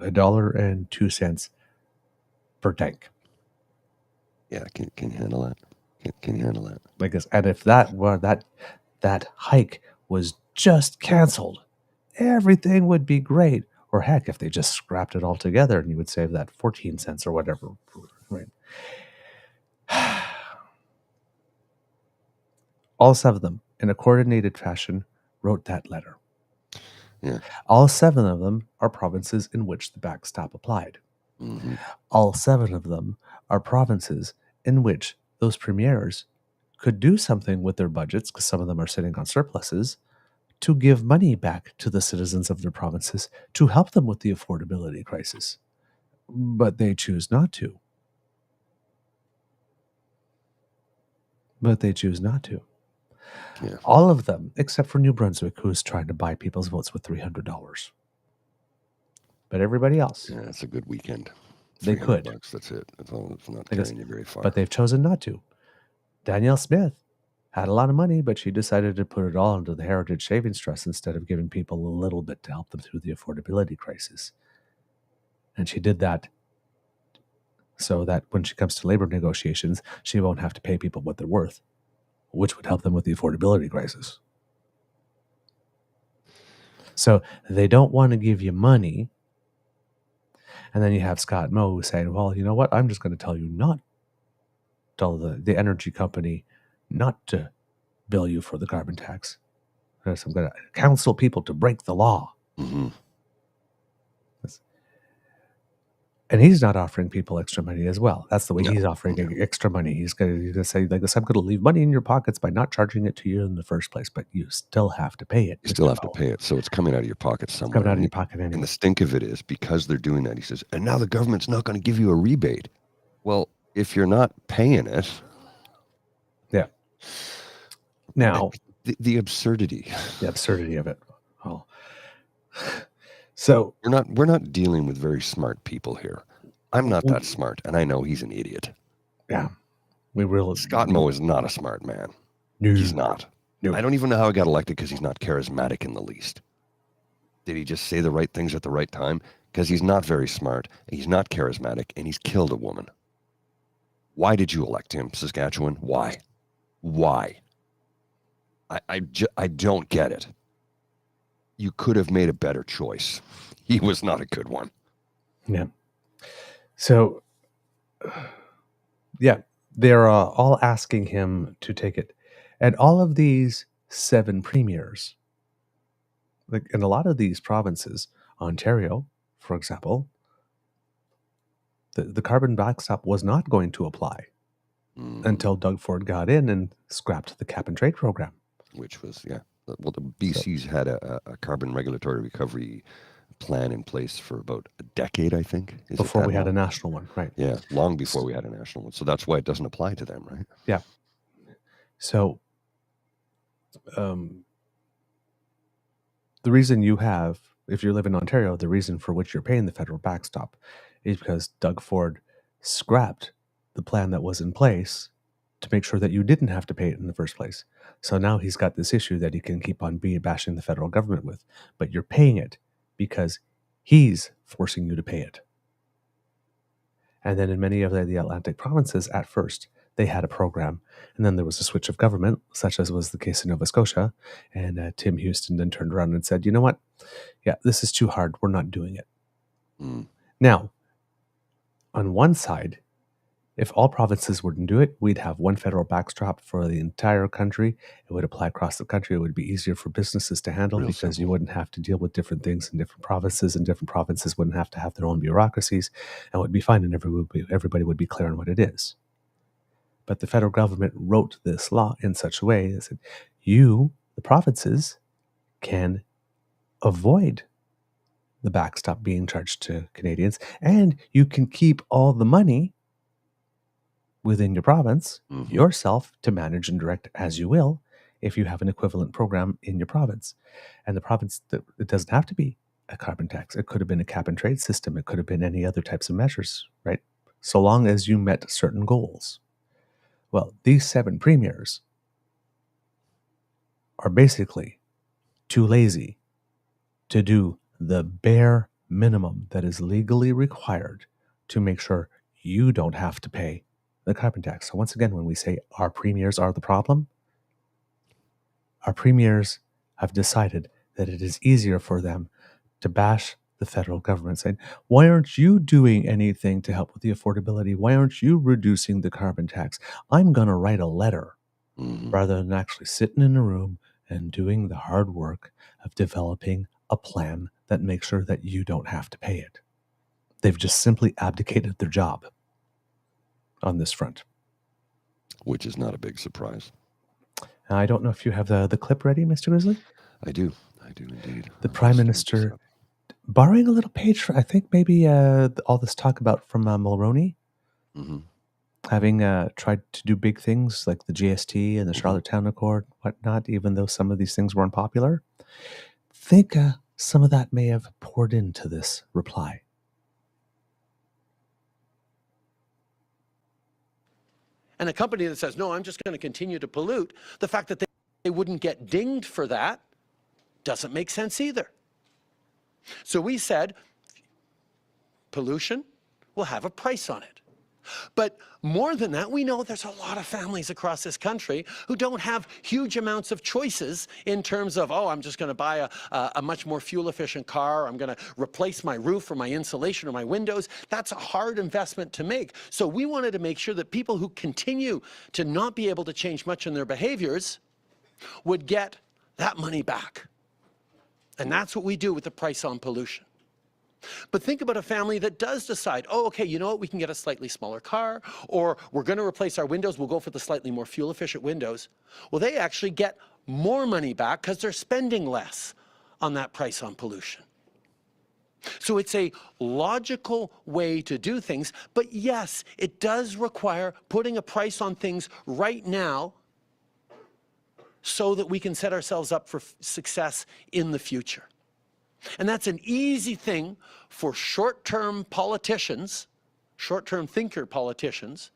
$1.02 per tank. Yeah, can you handle that? Can you handle that? Because, and if that were that hike was just canceled, everything would be great. Or heck, if they just scrapped it all together and you would save that 14 cents or whatever. Right. All 7 of them, in a coordinated fashion, wrote that letter. Yeah. All 7 of them are provinces in which the backstop applied. Mm-hmm. All 7 of them are provinces in which those premiers could do something with their budgets, because some of them are sitting on surpluses, to give money back to the citizens of their provinces to help them with the affordability crisis. But they choose not to. Yeah. All of them, except for New Brunswick, who's trying to buy people's votes with $300. But everybody else... Yeah, it's a good weekend. They could. $300, that's it. It's not carrying you very far. But they've chosen not to. Danielle Smith had a lot of money, but she decided to put it all into the Heritage Savings Trust instead of giving people a little bit to help them through the affordability crisis. And she did that so that when she comes to labor negotiations, she won't have to pay people what they're worth, which would help them with the affordability crisis. So they don't want to give you money. And then you have Scott Moe saying, well, you know what? I'm just going to tell you not, tell the energy company not to bill you for the carbon tax. So I'm going to counsel people to break the law. Mm-hmm. And he's not offering people extra money as well. That's the way he's offering extra money. He's going to say, like this, I'm going to leave money in your pockets by not charging it to you in the first place, but you still have to pay it. You still have to pay it. So it's coming out of your pocket somewhere. It's coming out of your pocket anyway. And the stink of it is, because they're doing that, he says, and now the government's not going to give you a rebate. Well, if you're not paying it... Yeah. Now... The absurdity. The absurdity of it. Oh. So we're not dealing with very smart people here. I'm not that smart, and I know he's an idiot. Yeah, we really. Scott Moe is not a smart man. No, he's not. No. I don't even know how he got elected, because he's not charismatic in the least. Did he just say the right things at the right time? Because he's not very smart, he's not charismatic, and he's killed a woman. Why did you elect him, Saskatchewan? Why? I don't get it. You could have made a better choice. He was not a good one. Yeah. So, yeah, they're all asking him to take it. And all of these 7 premiers, like in a lot of these provinces, Ontario, for example, the carbon backstop was not going to apply until Doug Ford got in and scrapped the cap and trade program. Which was, well, the BC's had a carbon regulatory recovery plan in place for about a decade, I think. Before we had a national one, right? Yeah, long before we had a national one. So that's why it doesn't apply to them, right? Yeah. So the reason you have, if you live in Ontario, the reason for which you're paying the federal backstop is because Doug Ford scrapped the plan that was in place to make sure that you didn't have to pay it in the first place. So now he's got this issue that he can keep on bashing the federal government with, but you're paying it because he's forcing you to pay it. And then in many of the Atlantic provinces, at first, they had a program. And then there was a switch of government, such as was the case in Nova Scotia. And Tim Houston then turned around and said, you know what? Yeah, this is too hard. We're not doing it. Mm. Now, on one side, if all provinces wouldn't do it, we'd have one federal backstop for the entire country. It would apply across the country. It would be easier for businesses to handle Real because you simple. wouldn't have to deal with different things in different provinces, and different provinces wouldn't have to have their own bureaucracies, and it would be fine, and everybody would be clear on what it is. But the federal government wrote this law in such a way that said, you, the provinces, can avoid the backstop being charged to Canadians, and you can keep all the money within your province yourself to manage and direct as you will if you have an equivalent program in your province. And the province, it doesn't have to be a carbon tax. It could have been a cap and trade system. It could have been any other types of measures, right? So long as you met certain goals. Well, these 7 premiers are basically too lazy to do the bare minimum that is legally required to make sure you don't have to pay the carbon tax. So once again, when we say our premiers are the problem, our premiers have decided that it is easier for them to bash the federal government, saying, why aren't you doing anything to help with the affordability? Why aren't you reducing the carbon tax? I'm going to write a letter rather than actually sitting in a room and doing the hard work of developing a plan that makes sure that you don't have to pay it. They've just simply abdicated their job on this front. Which is not a big surprise. I don't know if you have the clip ready, Mr. Grizzly? I do indeed. The Prime Minister, borrowing a little page from, I think maybe all this talk about from Mulroney, having tried to do big things like the GST and the Charlottetown Accord, whatnot, even though some of these things were unpopular. Think some of that may have poured into this reply. And a company that says, no, I'm just going to continue to pollute, the fact that they wouldn't get dinged for that doesn't make sense either. So we said, pollution will have a price on it. But more than that, we know there's a lot of families across this country who don't have huge amounts of choices in terms of, oh, I'm just going to buy a much more fuel-efficient car. I'm going to replace my roof or my insulation or my windows. That's a hard investment to make. So we wanted to make sure that people who continue to not be able to change much in their behaviors would get that money back. And that's what we do with the price on pollution. But think about a family that does decide, oh, okay, you know what, we can get a slightly smaller car, or we're going to replace our windows, we'll go for the slightly more fuel-efficient windows. Well, they actually get more money back because they're spending less on that price on pollution. So it's a logical way to do things, but yes, it does require putting a price on things right now so that we can set ourselves up for success in the future. And that's an easy thing for short-term politicians, short-term thinker politicians,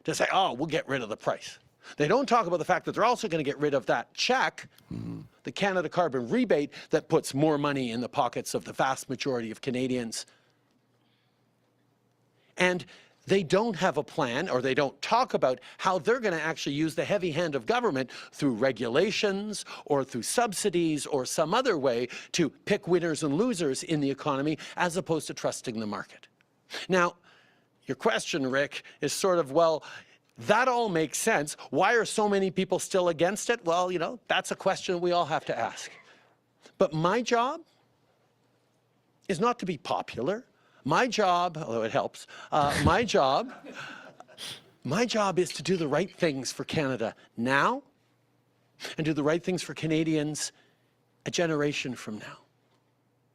to say, oh, we'll get rid of the price. They don't talk about the fact that they're also going to get rid of that check, the Canada carbon rebate, that puts more money in the pockets of the vast majority of Canadians. And they don't have a plan, or they don't talk about how they're going to actually use the heavy hand of government through regulations or through subsidies or some other way to pick winners and losers in the economy, as opposed to trusting the market. Now, your question, Rick, is sort of, well, that all makes sense. Why are so many people still against it? Well, you know, that's a question we all have to ask. But my job is not to be popular. My job, although it helps, my job is to do the right things for Canada now and do the right things for Canadians a generation from now.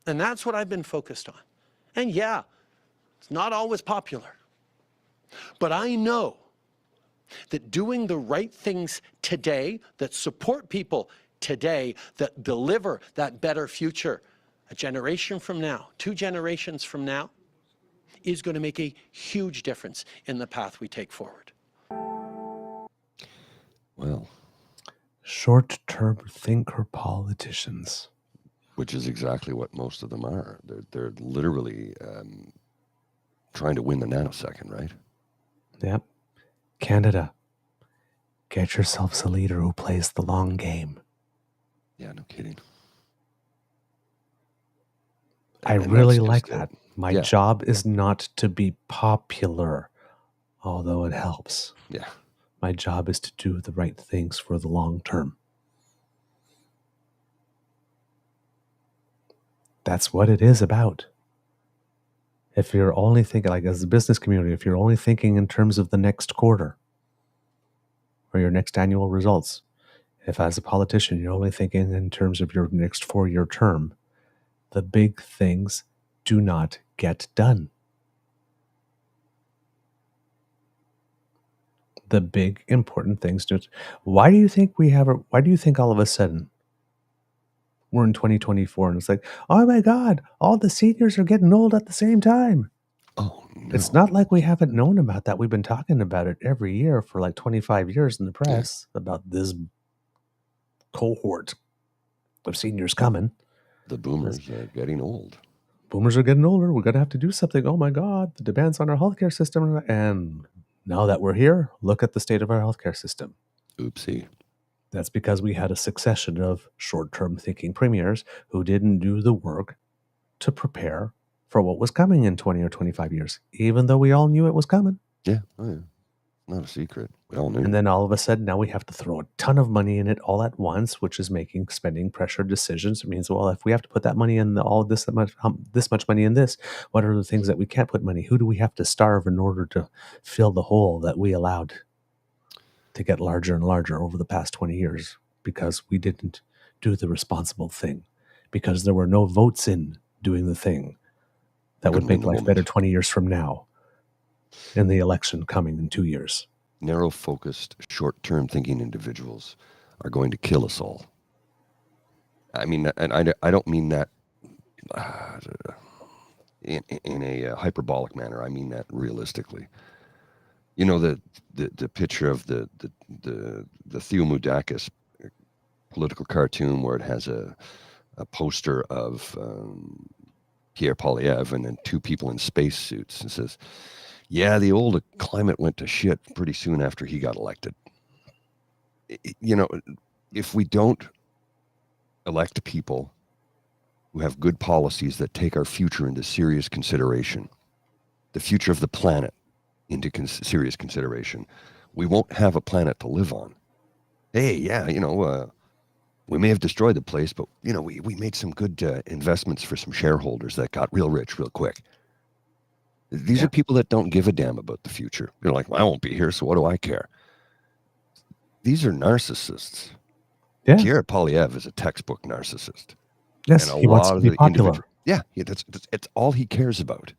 And that's what I've been focused on. And yeah, it's not always popular. But I know that doing the right things today that support people today, that deliver that better future a generation from now, 2 generations from now, is going to make a huge difference in the path we take forward. Well, short-term thinker politicians. Which is exactly what most of them are. They're literally trying to win the nanosecond, right? Yep. Canada, get yourselves a leader who plays the long game. Yeah, no kidding. I And really that's like just that. My yeah. job is not to be popular, although it helps. Yeah. My job is to do the right things for the long term. That's what it is about. If you're only thinking, like as a business community, if you're only thinking in terms of the next quarter or your next annual results, if as a politician you're only thinking in terms of your next 4-year term, the big things do not get done. The big important things do. Why do you think all of a sudden we're in 2024 and it's like, oh my God, all the seniors are getting old at the same time? Oh no. It's not like we haven't known about that. We've been talking about it every year for like 25 years in the press about this cohort of seniors coming. The boomers are getting old. Boomers are getting older. We're going to have to do something. Oh my God, the demands on our healthcare system. And now that we're here, look at the state of our healthcare system. Oopsie. That's because we had a succession of short-term thinking premiers who didn't do the work to prepare for what was coming in 20 or 25 years, even though we all knew it was coming. Yeah. Oh, yeah. Not a secret. We all knew. And then all of a sudden, now we have to throw a ton of money in it all at once, which is making spending pressure decisions. It means, well, if we have to put that money in this much money in this, what are the things that we can't put money? Who do we have to starve in order to fill the hole that we allowed to get larger and larger over the past 20 years because we didn't do the responsible thing, because there were no votes in doing the thing that would make life better 20 years from now in the election coming in 2 years. Narrow-focused, short-term thinking individuals are going to kill us all. I mean, and I don't mean that in a hyperbolic manner. I mean that realistically. You know, the picture of the Theo Moudakis political cartoon where it has a poster of Pierre Poilievre and then two people in spacesuits and says, yeah, the old climate went to shit pretty soon after he got elected. You know, if we don't elect people who have good policies that take our future into serious consideration, the future of the planet into serious consideration, we won't have a planet to live on. Hey, yeah, you know, we may have destroyed the place, but, you know, we made some good investments for some shareholders that got real rich real quick. These are people that don't give a damn about the future. They're like, well, I won't be here, so what do I care? These are narcissists. Yeah. Pierre Poilievre is a textbook narcissist. Yes, and he wants to be popular. It's all he cares about.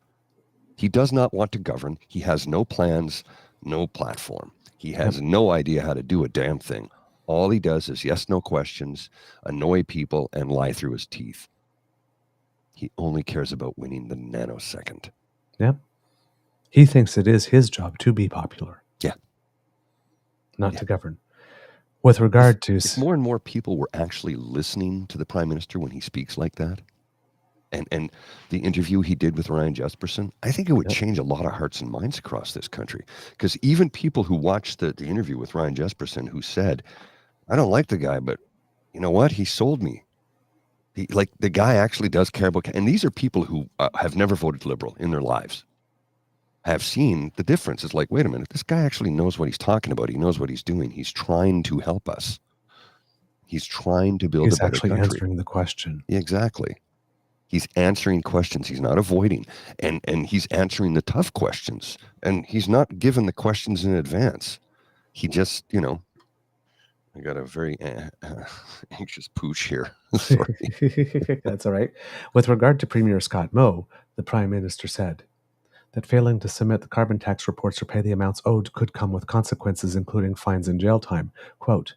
He does not want to govern. He has no plans, no platform. He has no idea how to do a damn thing. All he does is yes, no questions, annoy people, and lie through his teeth. He only cares about winning the nanosecond. Yeah. He thinks it is his job to be popular. Yeah. Not to govern. With regard to... If more and more people were actually listening to the Prime Minister when he speaks like that, and the interview he did with Ryan Jesperson, I think it would change a lot of hearts and minds across this country. Because even people who watched the interview with Ryan Jesperson who said, I don't like the guy, but you know what? He sold me. The guy actually does care about... And these are people who have never voted Liberal in their lives. Have seen the difference. It's like, wait a minute, this guy actually knows what he's talking about. He knows what he's doing. He's trying to help us. He's trying to build a better country. He's actually answering the question. Exactly. He's answering questions. He's not avoiding. And he's answering the tough questions. And he's not given the questions in advance. He just, you know, I got a very anxious pooch here. Sorry. That's all right. With regard to Premier Scott Moe, the Prime Minister said that failing to submit the carbon tax reports or pay the amounts owed could come with consequences, including fines and jail time. Quote,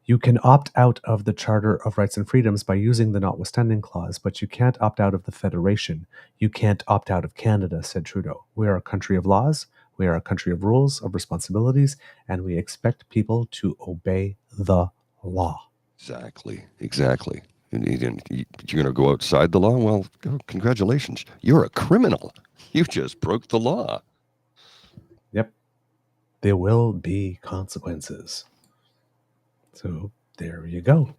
you can opt out of the Charter of Rights and Freedoms by using the notwithstanding clause, but you can't opt out of the Federation. You can't opt out of Canada, said Trudeau. We are a country of laws. We are a country of rules, of responsibilities, and we expect people to obey the law. Exactly. You're going to go outside the law? Well, congratulations. You're a criminal. You just broke the law. Yep. There will be consequences. So there you go.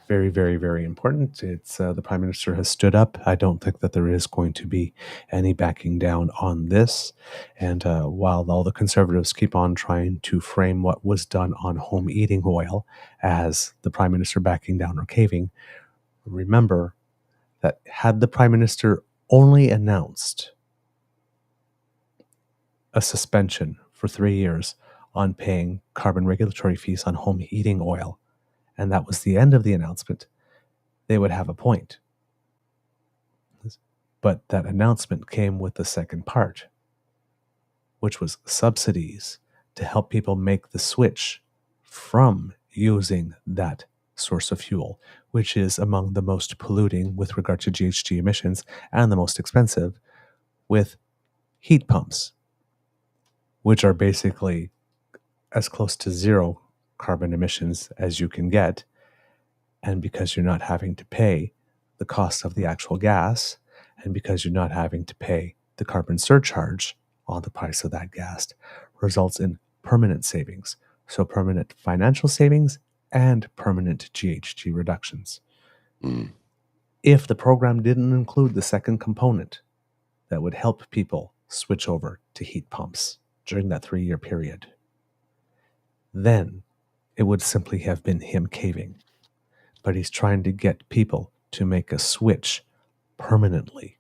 Very, very, very important. It's the Prime Minister has stood up. I don't think that there is going to be any backing down on this. And while all the Conservatives keep on trying to frame what was done on home eating oil as the Prime Minister backing down or caving, remember that had the Prime Minister only announced a suspension for 3 years on paying carbon regulatory fees on home heating oil, and that was the end of the announcement, they would have a point. But that announcement came with the second part, which was subsidies to help people make the switch from using that source of fuel, which is among the most polluting with regard to GHG emissions and the most expensive, with heat pumps, which are basically as close to zero carbon emissions as you can get. And because you're not having to pay the cost of the actual gas, and because you're not having to pay the carbon surcharge on the price of that gas, results in permanent savings. So permanent financial savings and permanent GHG reductions. If the program didn't include the second component that would help people switch over to heat pumps during that 3-year period, then it would simply have been him caving. But he's trying to get people to make a switch permanently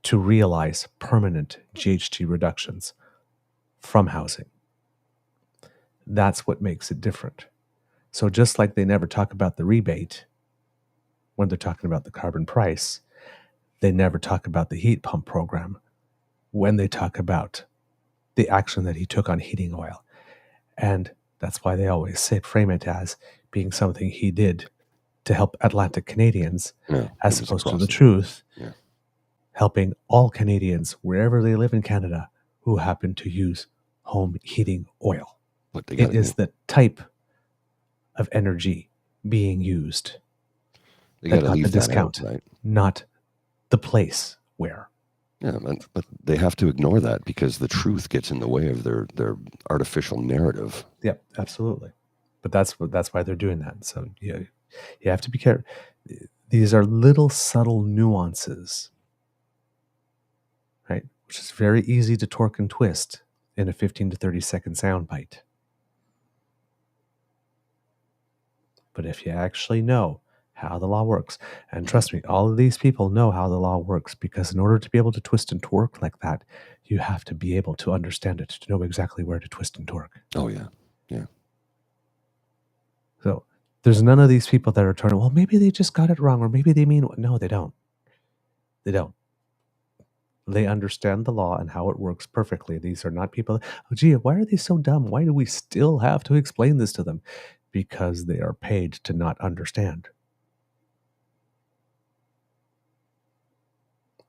to realize permanent GHG reductions from housing. That's what makes it different. So just like they never talk about the rebate when they're talking about the carbon price, they never talk about the heat pump program when they talk about the action that he took on heating oil. And that's why they always frame it as being something he did to help Atlantic Canadians, as opposed to the truth, helping all Canadians, wherever they live in Canada, who happen to use home heating oil. It is the type of energy being used that got the discount, right? Not the place where. Yeah, but they have to ignore that because the truth gets in the way of their artificial narrative. Yep, absolutely. But that's why they're doing that. So you have to be careful. These are little subtle nuances, right? Which is very easy to torque and twist in a 15 to 30 second soundbite. But if you actually know how the law works, and trust me, all of these people know how the law works, because in order to be able to twist and torque like that, you have to be able to understand it, to know exactly where to twist and torque. Oh, yeah. Yeah. So there's none of these people that are turning, well, maybe they just got it wrong, or maybe they mean, no, they don't. They don't. They understand the law and how it works perfectly. These are not people, oh, gee, why are they so dumb? Why do we still have to explain this to them? Because they are paid to not understand.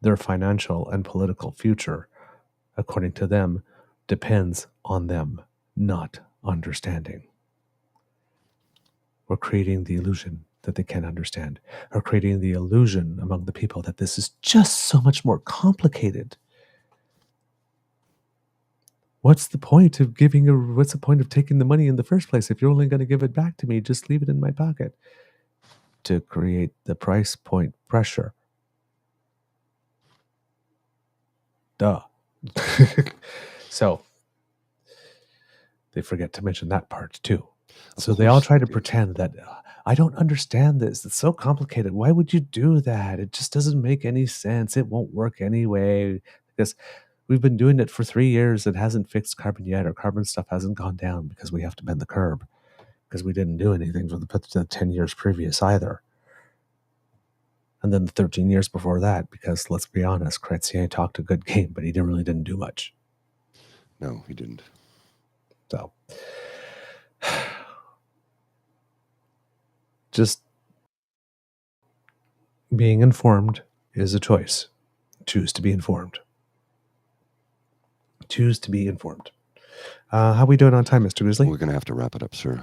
Their financial and political future, according to them, depends on them not understanding. Or creating the illusion that they can't understand, or creating the illusion among the people that this is just so much more complicated. What's the point of what's the point of taking the money in the first place? If you're only going to give it back to me, just leave it in my pocket. To create the price point pressure. Duh. So they forget to mention that part too. So they all try to pretend that I don't understand this. It's so complicated. Why would you do that? It just doesn't make any sense. It won't work anyway. Because we've been doing it for 3 years. It hasn't fixed carbon yet. Our carbon stuff hasn't gone down because we have to bend the curb. Because we didn't do anything for the 10 years previous either. And then the 13 years before that, because let's be honest, Chrétien talked a good game, but he really didn't do much. No, he didn't. So, just being informed is a choice. Choose to be informed. Choose to be informed. How are we doing on time, Mr. Grizzly? We're going to have to wrap it up, sir.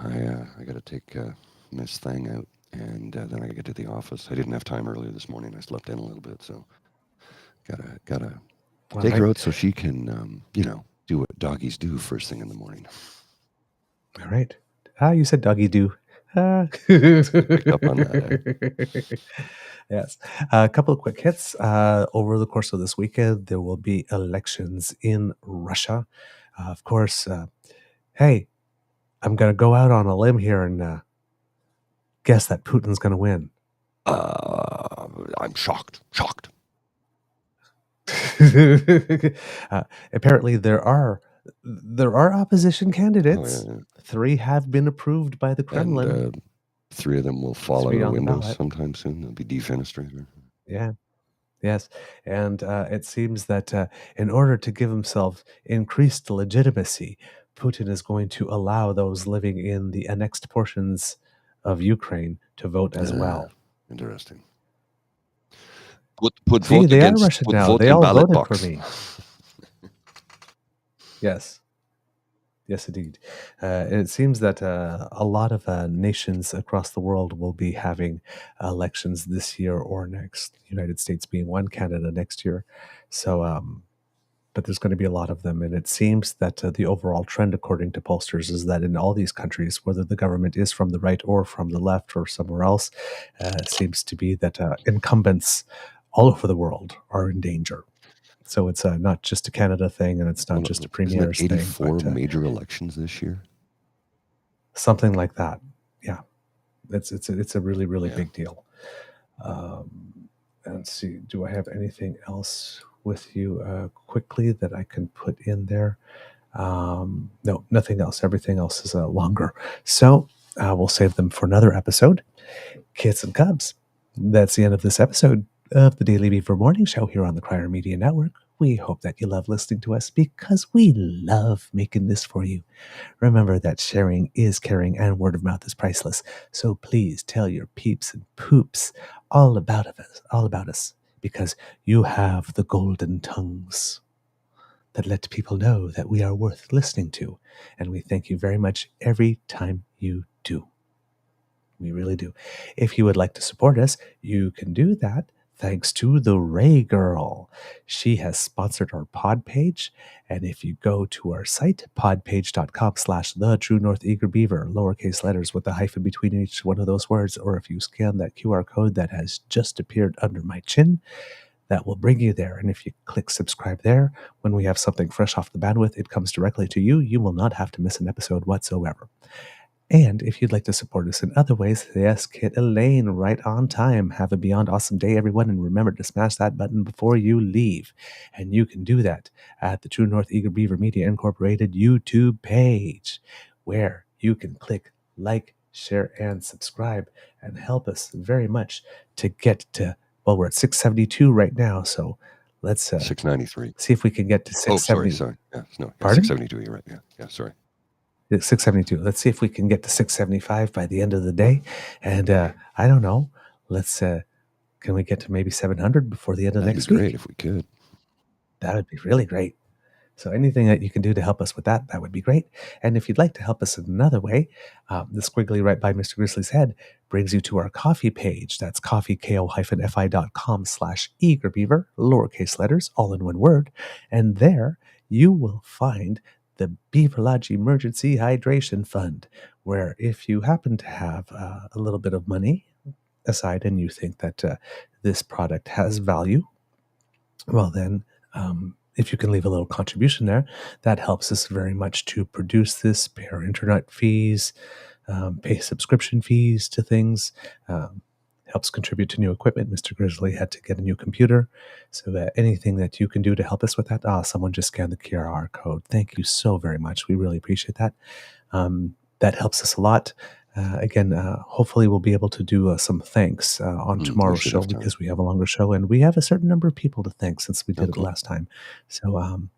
I got to take Miss Thang out, and then I got to get to the office. I didn't have time earlier this morning. I slept in a little bit, so gotta take her out so she can, Do what doggies do first thing in the morning. All right. You said doggy do. Picked up on that. Yes. A couple of quick hits. Over the course of this weekend, there will be elections in Russia. Of course, hey, I'm going to go out on a limb here and guess that Putin's going to win. I'm shocked. Apparently, there are opposition candidates. Oh, yeah. 3 have been approved by the Kremlin. And 3 of them will fall out of the windows sometime soon. They'll be defenestrated. Yeah. Yes. And it seems that in order to give himself increased legitimacy, Putin is going to allow those living in the annexed portions of Ukraine to vote as well. Interesting. Put See, vote they against, are Russian put now. vote They in all ballot voted box. for me. Yes. Yes, indeed. It seems that a lot of nations across the world will be having elections this year or next. United States being one, Canada next year. So, but there's going to be a lot of them. And it seems that the overall trend, according to pollsters, is that in all these countries, whether the government is from the right or from the left or somewhere else, seems to be that incumbents all over the world are in danger. So it's not just a Canada thing, and it's not just a premier's thing. 84 thing. major elections this year? Something like that. Yeah. It's a really, really big deal. Let's see. Do I have anything else with you quickly that I can put in there? No, nothing else. Everything else is longer. So we'll save them for another episode. Kids and Cubs. That's the end of this episode of the Daily Beaver Morning Show here on the Crier Media Network. We hope that you love listening to us because we love making this for you. Remember that sharing is caring and word of mouth is priceless. So please tell your peeps and poops all about us, because you have the golden tongues that let people know that we are worth listening to. And we thank you very much every time you do. We really do. If you would like to support us, you can do that thanks to the Ray Girl. She has sponsored our pod page. And if you go to our site, podpage.com/the True North Eager Beaver, lowercase letters with a hyphen between each one of those words, or if you scan that QR code that has just appeared under my chin, that will bring you there. And if you click subscribe there, when we have something fresh off the bandwidth, it comes directly to you. You will not have to miss an episode whatsoever. And if you'd like to support us in other ways, yes, Kit Elaine, right on time. Have a beyond awesome day, everyone. And remember to smash that button before you leave. And you can do that at the True North Eager Beaver Media Incorporated YouTube page, where you can click like, share, and subscribe and help us very much to get to, well, we're at 672 right now. So let's 693. See if we can get to 670. Oh, sorry. Yeah, no, Pardon? 672, you're right. Yeah, sorry. 672. Let's see if we can get to 675 by the end of the day. And I don't know. Let's can we get to maybe 700 before the end of next week? That'd be great if we could. That would be really great. So anything that you can do to help us with that, that would be great. And if you'd like to help us in another way, the squiggly right by Mr. Grizzly's head brings you to our coffee page. That's coffeeko-fi.com/eagerbeaver, lowercase letters, all in one word. And there you will find the Beaver Lodge Emergency Hydration Fund, where if you happen to have a little bit of money aside and you think that this product has value, well then, if you can leave a little contribution there, that helps us very much to produce this, pay our internet fees, pay subscription fees to things, helps contribute to new equipment. Mr. Grizzly had to get a new computer. So anything that you can do to help us with that, someone just scanned the QR code. Thank you so very much. We really appreciate that. That helps us a lot. Again, hopefully we'll be able to do some thanks on tomorrow's show because we have a longer show and we have a certain number of people to thank since we did it last time. So,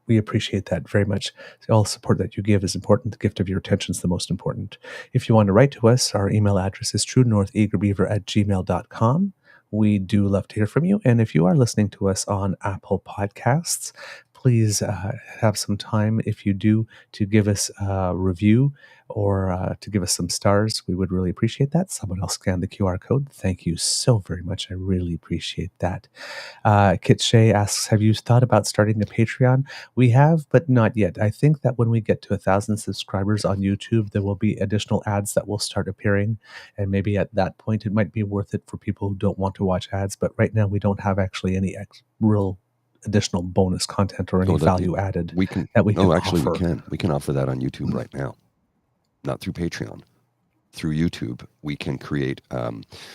we appreciate that very much. All the support that you give is important. The gift of your attention is the most important. If you want to write to us, our email address is truenortheagerbeaver@gmail.com. We do love to hear from you. And if you are listening to us on Apple Podcasts, please have some time, if you do, to give us a review or to give us some stars. We would really appreciate that. Someone else scan the QR code. Thank you so very much. I really appreciate that. Kit Shea asks, have you thought about starting a Patreon? We have, but not yet. I think that when we get to 1,000 subscribers on YouTube, there will be additional ads that will start appearing. And maybe at that point, it might be worth it for people who don't want to watch ads. But right now, we don't have actually any real additional bonus content or any value added that we can offer. We can offer that on YouTube right now, not through Patreon. Through YouTube, we can create,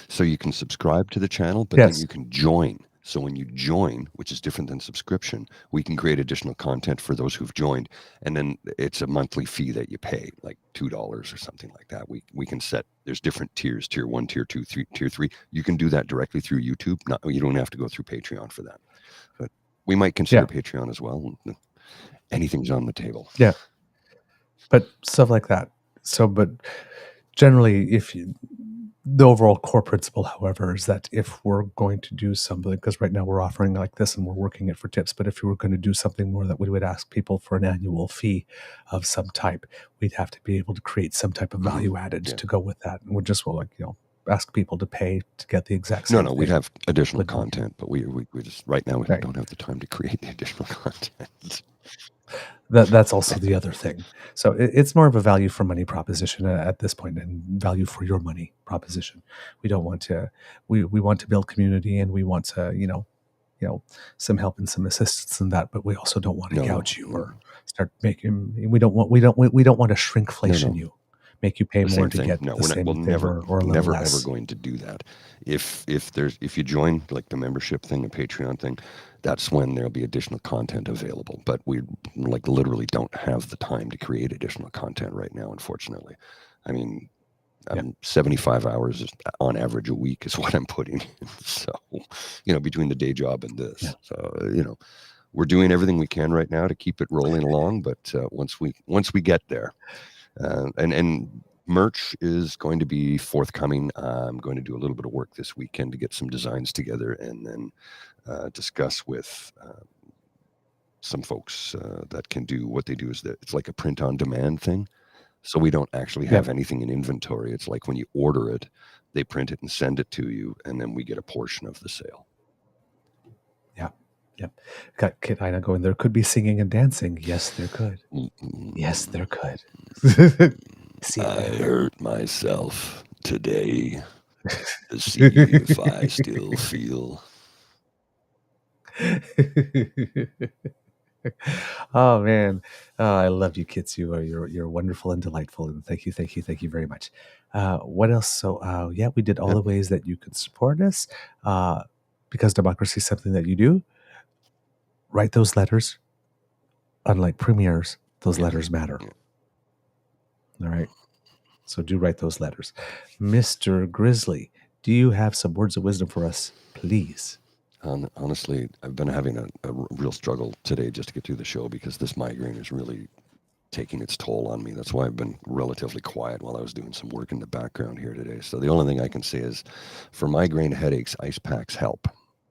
so you can subscribe to the channel, but then you can join. So when you join, which is different than subscription, we can create additional content for those who've joined. And then it's a monthly fee that you pay, like $2 or something like that. We can set, there's different tiers, tier 1, tier 2, tier 3. You can do that directly through YouTube. You don't have to go through Patreon for that. But we might consider Patreon as well. Anything's on the table. Yeah. But stuff like that. So, but generally, the overall core principle, however, is that if we're going to do something, because right now we're offering like this and we're working it for tips, but if we were going to do something more that we would ask people for an annual fee of some type, we'd have to be able to create some type of value added to go with that. And we're just ask people to pay to get the exact same thing. We'd have additional content, but we just right now we don't have the time to create the additional content. That's also the other thing. So it's more of a value for money proposition at this point, and value for your money proposition. We don't want to. We want to build community, and we want to some help and some assistance in that. But we also don't want to gouge you or start making. We don't want to shrinkflation you. Make you pay more to get the same favor or a little less. Ever going to do that. If you join like the membership thing, the Patreon thing, that's when there'll be additional content available. But we literally don't have the time to create additional content right now, unfortunately. I mean, 75 hours on average a week is what I'm putting in. So, between the day job and this. Yeah. So, we're doing everything we can right now to keep it rolling along. But once we get there, and merch is going to be forthcoming. I'm going to do a little bit of work this weekend to get some designs together and then discuss with some folks that can do what they do is that it's like a print on demand thing. So we don't actually have anything in inventory. It's like when you order it, they print it and send it to you, and then we get a portion of the sale. Yeah. Yep. Got Kit Ina going, there could be singing and dancing. Yes, there could. Yes, there could. I hurt myself today to see if I still feel. Oh man, I love you, Kits. You're wonderful and delightful, and thank you very much. What else? So we did all the ways that you could support us, because democracy is something that you do. Write those letters. Unlike premieres, those letters matter. All right. So do write those letters. Mr. Grizzly, do you have some words of wisdom for us, please? Honestly, I've been having a real struggle today just to get through the show because this migraine is really taking its toll on me. That's why I've been relatively quiet while I was doing some work in the background here today. So the only thing I can say is for migraine headaches, ice packs help.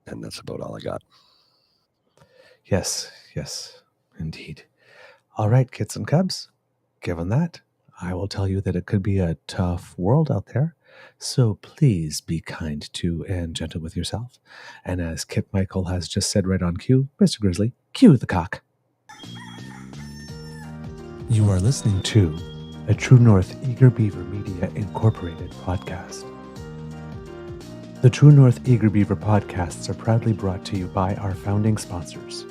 And that's about all I got. Yes, indeed. All right, Kits and Cubs, given that, I will tell you that it could be a tough world out there. So please be kind to and gentle with yourself. And as Kit Michael has just said right on cue, Mr. Grizzly, cue the cock. You are listening to a True North Eager Beaver Media Incorporated podcast. The True North Eager Beaver podcasts are proudly brought to you by our founding sponsors,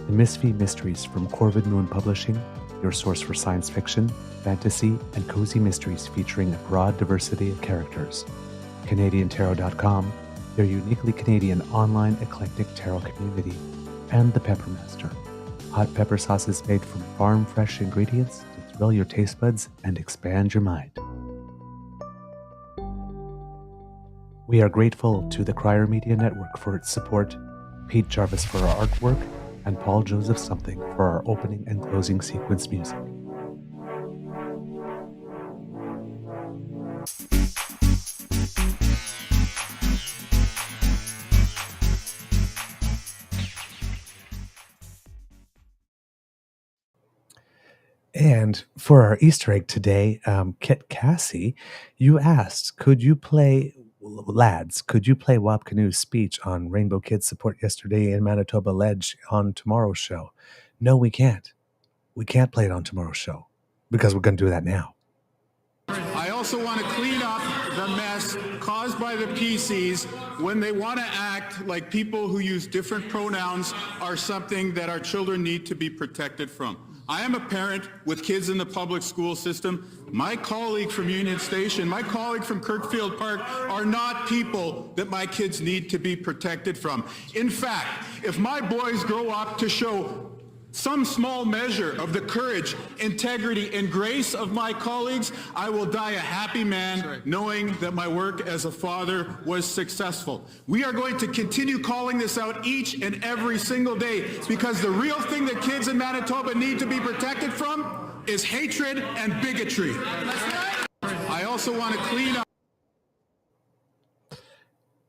the Misfit Mysteries from Corvid Moon Publishing, your source for science fiction, fantasy, and cozy mysteries featuring a broad diversity of characters. CanadianTarot.com, their uniquely Canadian online eclectic tarot community, and The Peppermaster, hot pepper sauces made from farm-fresh ingredients to thrill your taste buds and expand your mind. We are grateful to the Crier Media Network for its support, Pete Jarvis for our artwork, and Paul Joseph Something for our opening and closing sequence music. And for our Easter egg today, Kit Cassie, you asked, could you play Wab Kinew's speech on Rainbow Kids Support Yesterday in Manitoba Ledge on tomorrow's show? No, we can't. We can't play it on tomorrow's show because we're going to do that now. I also want to clean up the mess caused by the PCs when they want to act like people who use different pronouns are something that our children need to be protected from. I am a parent with kids in the public school system. My colleague from Union Station, my colleague from Kirkfield Park are not people that my kids need to be protected from. In fact, if my boys grow up to show some small measure of the courage, integrity, and grace of my colleagues, I will die a happy man knowing that my work as a father was successful. We are going to continue calling this out each and every single day because the real thing that kids in Manitoba need to be protected from is hatred and bigotry. I also want to clean up.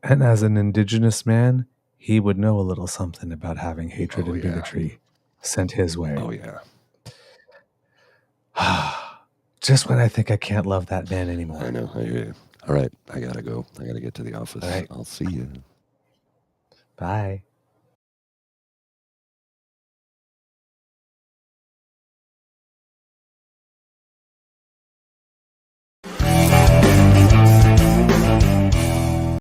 And as an Indigenous man, he would know a little something about having hatred and bigotry sent his way. Oh, yeah. Just when I think I can't love that man anymore. I know. I hear you. All right. I got to go. I got to get to the office. All right. I'll see you. Bye.